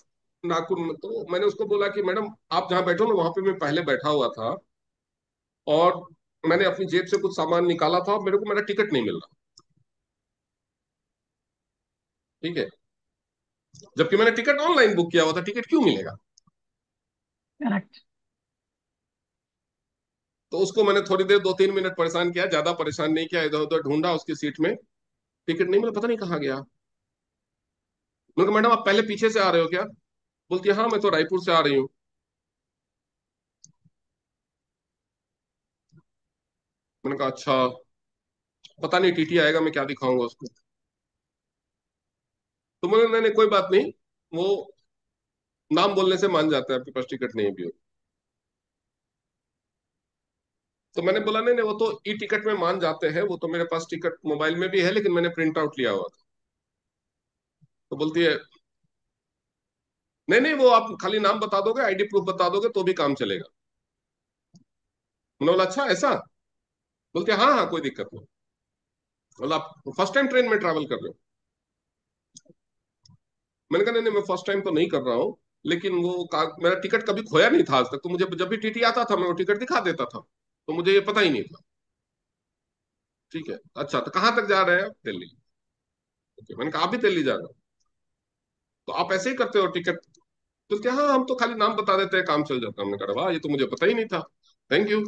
नागपुर में। तो मैंने उसको बोला कि मैडम आप जहाँ बैठो ना वहां पे मैं पहले बैठा हुआ था, और मैंने अपनी जेब से कुछ सामान निकाला था और मेरे को मेरा टिकट नहीं मिल रहा। ठीक है, जबकि मैंने टिकट ऑनलाइन बुक किया हुआ था, टिकट क्यों मिलेगा? करेक्ट। तो उसको मैंने थोड़ी देर 2-3 मिनट परेशान किया, ज्यादा परेशान नहीं किया, इधर उधर ढूंढा उसकी सीट में, टिकट नहीं मिला, पता नहीं कहाँ गया। मैंने कहा मैडम आप पहले पीछे से आ रहे हो क्या? बोलती है हाँ मैं तो रायपुर से आ रही हूँ। मैंने कहा अच्छा, पता नहीं टीटी आएगा मैं क्या दिखाऊंगा उसको। तो मैंने नहीं नहीं कोई बात नहीं, वो नाम बोलने से मान जाता है आपके पास टिकट नहीं भी हो। तो मैंने बोला नहीं नहीं वो तो ई टिकट में मान जाते हैं, वो तो मेरे पास टिकट मोबाइल में भी है लेकिन मैंने प्रिंट आउट लिया हुआ था। तो बोलती है नहीं नहीं वो आप खाली नाम बता दोगे, आईडी प्रूफ बता दोगे तो भी काम चलेगा। मैंने बोला अच्छा ऐसा? बोलते हैं हाँ हाँ कोई दिक्कत नहीं। बोला आप फर्स्ट टाइम ट्रेन में ट्रैवल कर रहे हो? मैंने कहा नहीं नहीं मैं फर्स्ट टाइम तो नहीं कर रहा हूँ, लेकिन मेरा टिकट कभी खोया नहीं था आज तक, तो मुझे जब भी टीटी आता था मैं वो टिकट दिखा देता था, तो मुझे ये पता ही नहीं था। ठीक है अच्छा, तो कहाँ तक जा रहे हैं आप? दिल्ली। ओके, मैंने कहा आप भी दिल्ली जा रहे हो? तो आप ऐसे ही करते हो टिकट? तो क्या हाँ हम तो खाली नाम बता देते हैं काम चल जाता है। हमने कहा वाह ये तो मुझे पता ही नहीं था, थैंक यू।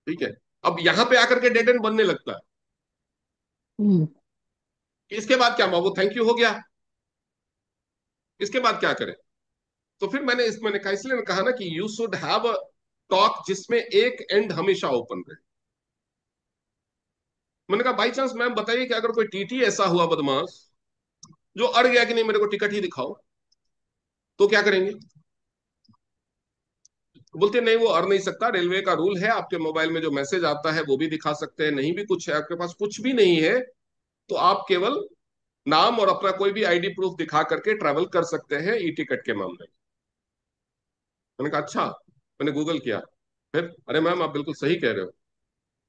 ठीक है, अब यहाँ पे आकर के डेड एंड बनने लगता है। हम्म। इसके बाद क्या हुआ? वो थैंक यू हो गया, इसके बाद क्या करें? तो फिर मैंने कहा, इसलिए कहा ना कि you should have a talk जिसमें एक एंड हमेशा ओपन रहे। मैंने कहा बाई चांस मैम बताइए कि अगर कोई टीटी ऐसा हुआ बदमाश जो अड़ गया कि नहीं मेरे को टिकट ही दिखाओ, तो क्या करेंगे? बोलते नहीं वो अड़ नहीं सकता, रेलवे का रूल है, आपके मोबाइल में जो मैसेज आता है वो भी दिखा सकते हैं, नहीं भी कुछ है आपके पास कुछ भी नहीं है तो आप केवल नाम और अपना कोई भी आईडी प्रूफ दिखा करके ट्रैवल कर सकते हैं ई टिकट के मामले में। मैंने कहा अच्छा। मैंने गूगल किया, फिर अरे मैम आप बिल्कुल सही कह रहे हो,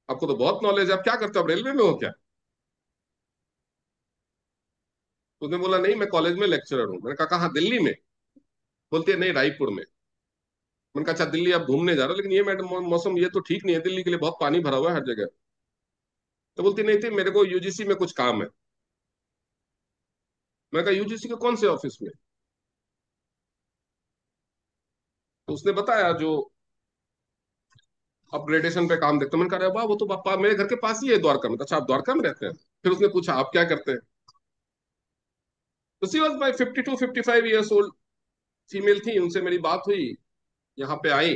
आपको तो बहुत नॉलेज है, आप क्या करते हो, आप रेलवे में हो क्या? उसने बोला नहीं मैं कॉलेज में लेक्चरर हूँ। मैंने कहा कहाँ, दिल्ली में? बोलती है नहीं रायपुर में। मैंने कहा अच्छा दिल्ली आप घूमने जा रहे हो, लेकिन ये मैडम मौसम ये तो ठीक नहीं है, दिल्ली के लिए बहुत पानी भरा हुआ है हर जगह। तो बोलती नहीं थी मेरे को यूजीसी में कुछ काम है। मैं कहा यूजीसी के कौन से ऑफिस में? तो उसने बताया जो अपग्रेडेशन पे काम देखते हैं। मैंने कहा अरे वाह वो तो पापा मेरे घर के पास ही है द्वारका में। तो अच्छा आप द्वारका में रहते हैं? फिर उसने पूछा आप क्या करते हैं? तो she was my 52-55 years old female थी, उनसे मेरी बात हुई, यहाँ पे आई,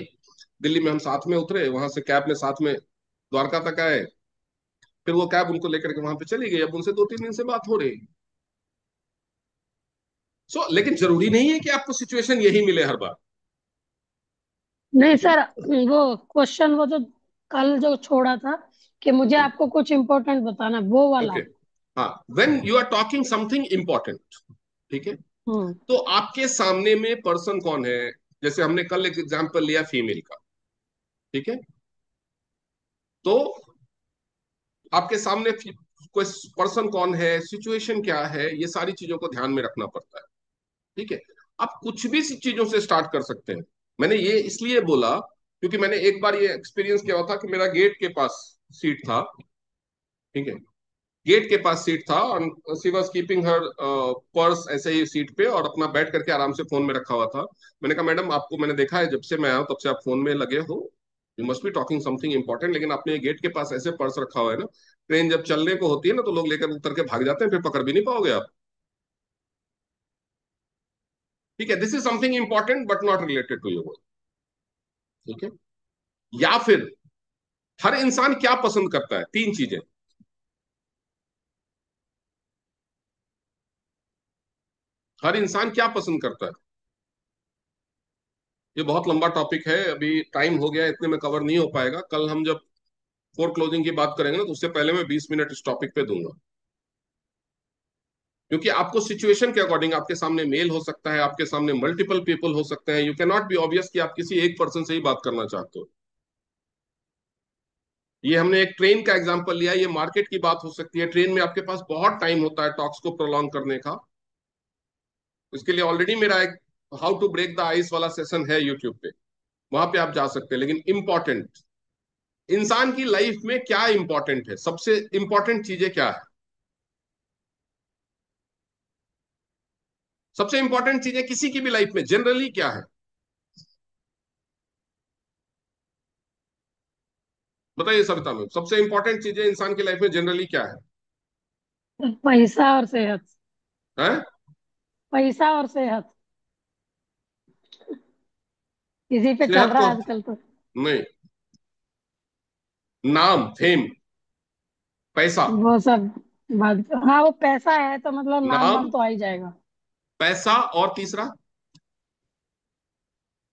दिल्ली में हम साथ में उतरे, वहां से कैब में साथ में द्वारका तक आए, फिर वो कैब उनको लेकर के वहां पे चली गई। अब उनसे 2-3 दिन से बात हो रही। लेकिन जरूरी नहीं है कि आपको सिचुएशन यही मिले हर बार। नहीं ठीक है, सर, वो क्वेश्चन वो जो कल जो छोड़ा था कि मुझे आपको कुछ इम्पोर्टेंट बताना, वो ओके, वाला। हाँ when you are talking something important, ठीक है, हम्म। तो आपके सामने में पर्सन कौन है? जैसे हमने कल एक एग्जांपल लिया फीमेल का, ठीक है, तो आपके सामने कोई पर्सन कौन है, सिचुएशन क्या है, ये सारी चीजों को ध्यान में रखना पड़ता है। ठीक है, आप कुछ भी चीजों से स्टार्ट कर सकते हैं। मैंने ये इसलिए बोला क्योंकि मैंने एक बार ये एक्सपीरियंस किया हुआ था कि मेरा गेट के पास सीट था। ठीक है, गेट के पास सीट था और she was keeping her purse ऐसे ही सीट पे और अपना बैठ करके आराम से फोन में रखा हुआ था। मैंने कहा मैडम आपको मैंने देखा है जब से मैं आया हूं तब से आप फोन में लगे हो, you must be talking something important, लेकिन आपने ये गेट के पास ऐसे पर्स रखा हुआ है ना, ट्रेन जब चलने को होती है ना तो लोग लेकर उतर के भाग जाते हैं, फिर पकड़ भी नहीं पाओगे आप। ठीक है, this is something important but not related to your. ठीक है, या फिर हर इंसान क्या पसंद करता है, 3 चीजें। हर इंसान क्या पसंद करता है? ये बहुत लंबा टॉपिक है, अभी टाइम हो गया, इतने में कवर नहीं हो पाएगा। कल हम जब फोर क्लोजिंग की बात करेंगे ना तो उससे पहले मैं 20 मिनट इस टॉपिक पे दूंगा, क्योंकि आपको सिचुएशन के अकॉर्डिंग आपके सामने मेल हो सकता है, आपके सामने मल्टीपल पीपल हो सकते हैं, you can not be obvious कि आप किसी एक पर्सन से ही बात करना चाहते हो। ये हमने एक ट्रेन का एग्जांपल लिया, ये मार्केट की बात हो सकती है। ट्रेन में आपके पास बहुत टाइम होता है टॉक्स को प्रोलॉन्ग करने का। इसके लिए ऑलरेडी मेरा एक how to break the ice वाला सेशन है यूट्यूब पे, वहां पे आप जा सकते हैं। लेकिन इंपॉर्टेंट, इंसान की लाइफ में क्या इंपॉर्टेंट है, सबसे इंपॉर्टेंट चीजें क्या है, सबसे इंपॉर्टेंट चीजें किसी की भी लाइफ में जनरली क्या है, बताइए सविता मैम, सबसे इंपॉर्टेंट चीजें इंसान की लाइफ में जनरली क्या पैसा और सेहत। है? पैसा और सेहत इसी पे चल सेहत रहा को? है आजकल तो। नहीं, नाम, फेम, पैसा। वो सब बात, हाँ वो पैसा है तो मतलब नाम नाम, वाम तो आ ही जाएगा। पैसा, और तीसरा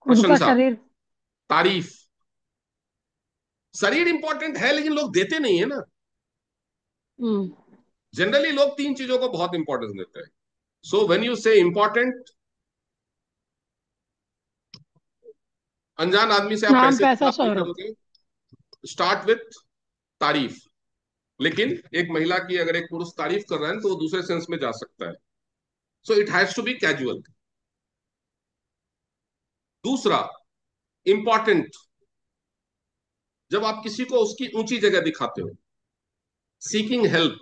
खुद का प्रशंसा, शरीर। तारीफ। शरीर इंपॉर्टेंट है लेकिन लोग देते नहीं है ना। हम्म। जनरली लोग तीन चीजों को बहुत इंपॉर्टेंस देते हैं। सो व्हेन यू से इंपॉर्टेंट, अनजान आदमी से आप नाम पैसे की पैसा बात नहीं शोहरत। करोगे, स्टार्ट विथ तारीफ। लेकिन एक महिला की अगर एक पुरुष तारीफ कर रहा है तो वो दूसरे सेंस में जा सकता है। So it has to be casual. दूसरा इंपॉर्टेंट, जब आप किसी को उसकी ऊंची जगह दिखाते हो, सीकिंग हेल्प।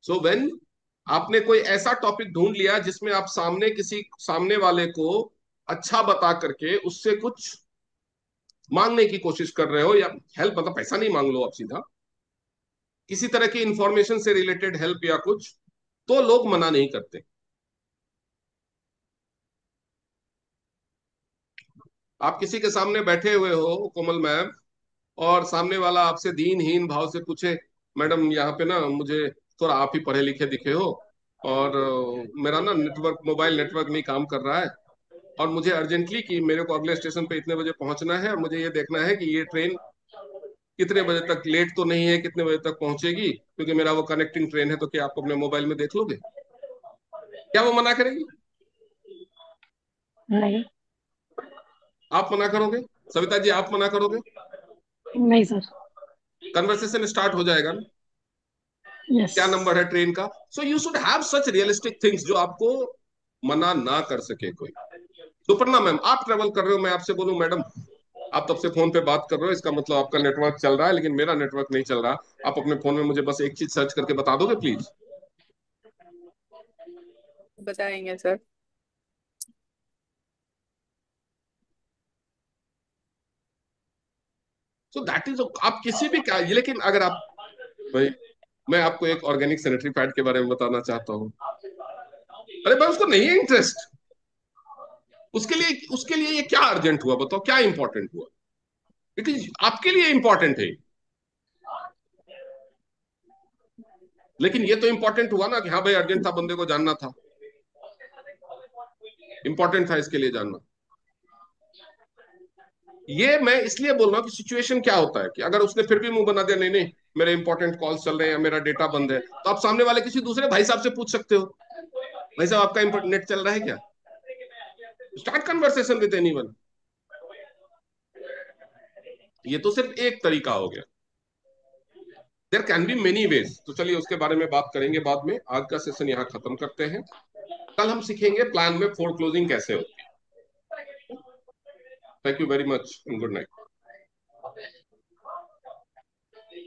सो व्हेन आपने कोई ऐसा टॉपिक ढूंढ लिया जिसमें आप सामने किसी सामने वाले को अच्छा बता करके उससे कुछ मांगने की कोशिश कर रहे हो, या हेल्प मतलब पैसा नहीं मांग लो आप सीधा, किसी तरह की इंफॉर्मेशन से रिलेटेड हेल्प या कुछ, तो लोग मना नहीं करते। आप किसी के सामने बैठे हुए हो कोमल मैम, और सामने वाला आपसे दीनहीन भाव से पूछे, मैडम यहाँ पे ना मुझे थोड़ा आप ही पढ़े लिखे दिखे हो, और मेरा ना नेटवर्क, मोबाइल नेटवर्क नहीं काम कर रहा है, और मुझे अर्जेंटली कि मेरे को अगले स्टेशन पे इतने बजे पहुंचना है, और मुझे ये देखना है कि ये ट्रेन कितने बजे तक, लेट तो नहीं है, कितने बजे तक पहुंचेगी, क्योंकि मेरा वो कनेक्टिंग ट्रेन है, तो क्या आप अपने मोबाइल में देख लोगे? क्या वो मना करेगी? नहीं। आप मना करोगे? सविता जी आप मना करोगे? नहीं सर। कन्वर्सेशन स्टार्ट हो जाएगा ना, यस। क्या नंबर है ट्रेन का। So you should have such realistic things जो आपको मना ना कर सके कोई। सुपर्णा मैम, आप ट्रेवल कर रहे हो, मैं आपसे बोलूं मैडम आप तब से फोन पे बात कर रहे हो, इसका मतलब आपका नेटवर्क चल रहा है लेकिन मेरा नेटवर्क नहीं चल रहा, आप अपने फोन में मुझे बस एक चीज सर्च करके बता दोगे प्लीज? बताएंगे सर। सो दैट इज, आप किसी भी क्या, लेकिन अगर आप, भाई मैं आपको एक ऑर्गेनिक सैनिटरी पैड के बारे में बताना चाहता हूँ, अरे भाई उसको नहीं है इंटरेस्ट, उसके लिए ये क्या अर्जेंट हुआ बताओ, क्या इंपॉर्टेंट हुआ? इट इज आपके लिए इंपॉर्टेंट है, लेकिन ये तो इंपॉर्टेंट हुआ ना कि हाँ भाई अर्जेंट था, बंदे को जानना था, इंपॉर्टेंट था इसके लिए जानना। ये मैं इसलिए बोल रहा हूँ कि सिचुएशन क्या होता है कि अगर उसने फिर भी मुंह बना दिया, नहीं नहीं मेरे इंपॉर्टेंट कॉल्स चल रहे हैं या मेरा डेटा बंद है, तो आप सामने वाले किसी दूसरे भाई साहब से पूछ सकते हो, भाई साहब आपका नेट चल रहा है क्या? Start conversation with anyone. ये तो सिर्फ एक तरीका हो गया, there can be many ways. तो चलिए उसके बारे में बात करेंगे बाद में, आज का सेशन यहाँ खत्म करते हैं। कल हम सीखेंगे प्लान में फोर क्लोजिंग कैसे होती है। Thank you very much and good night.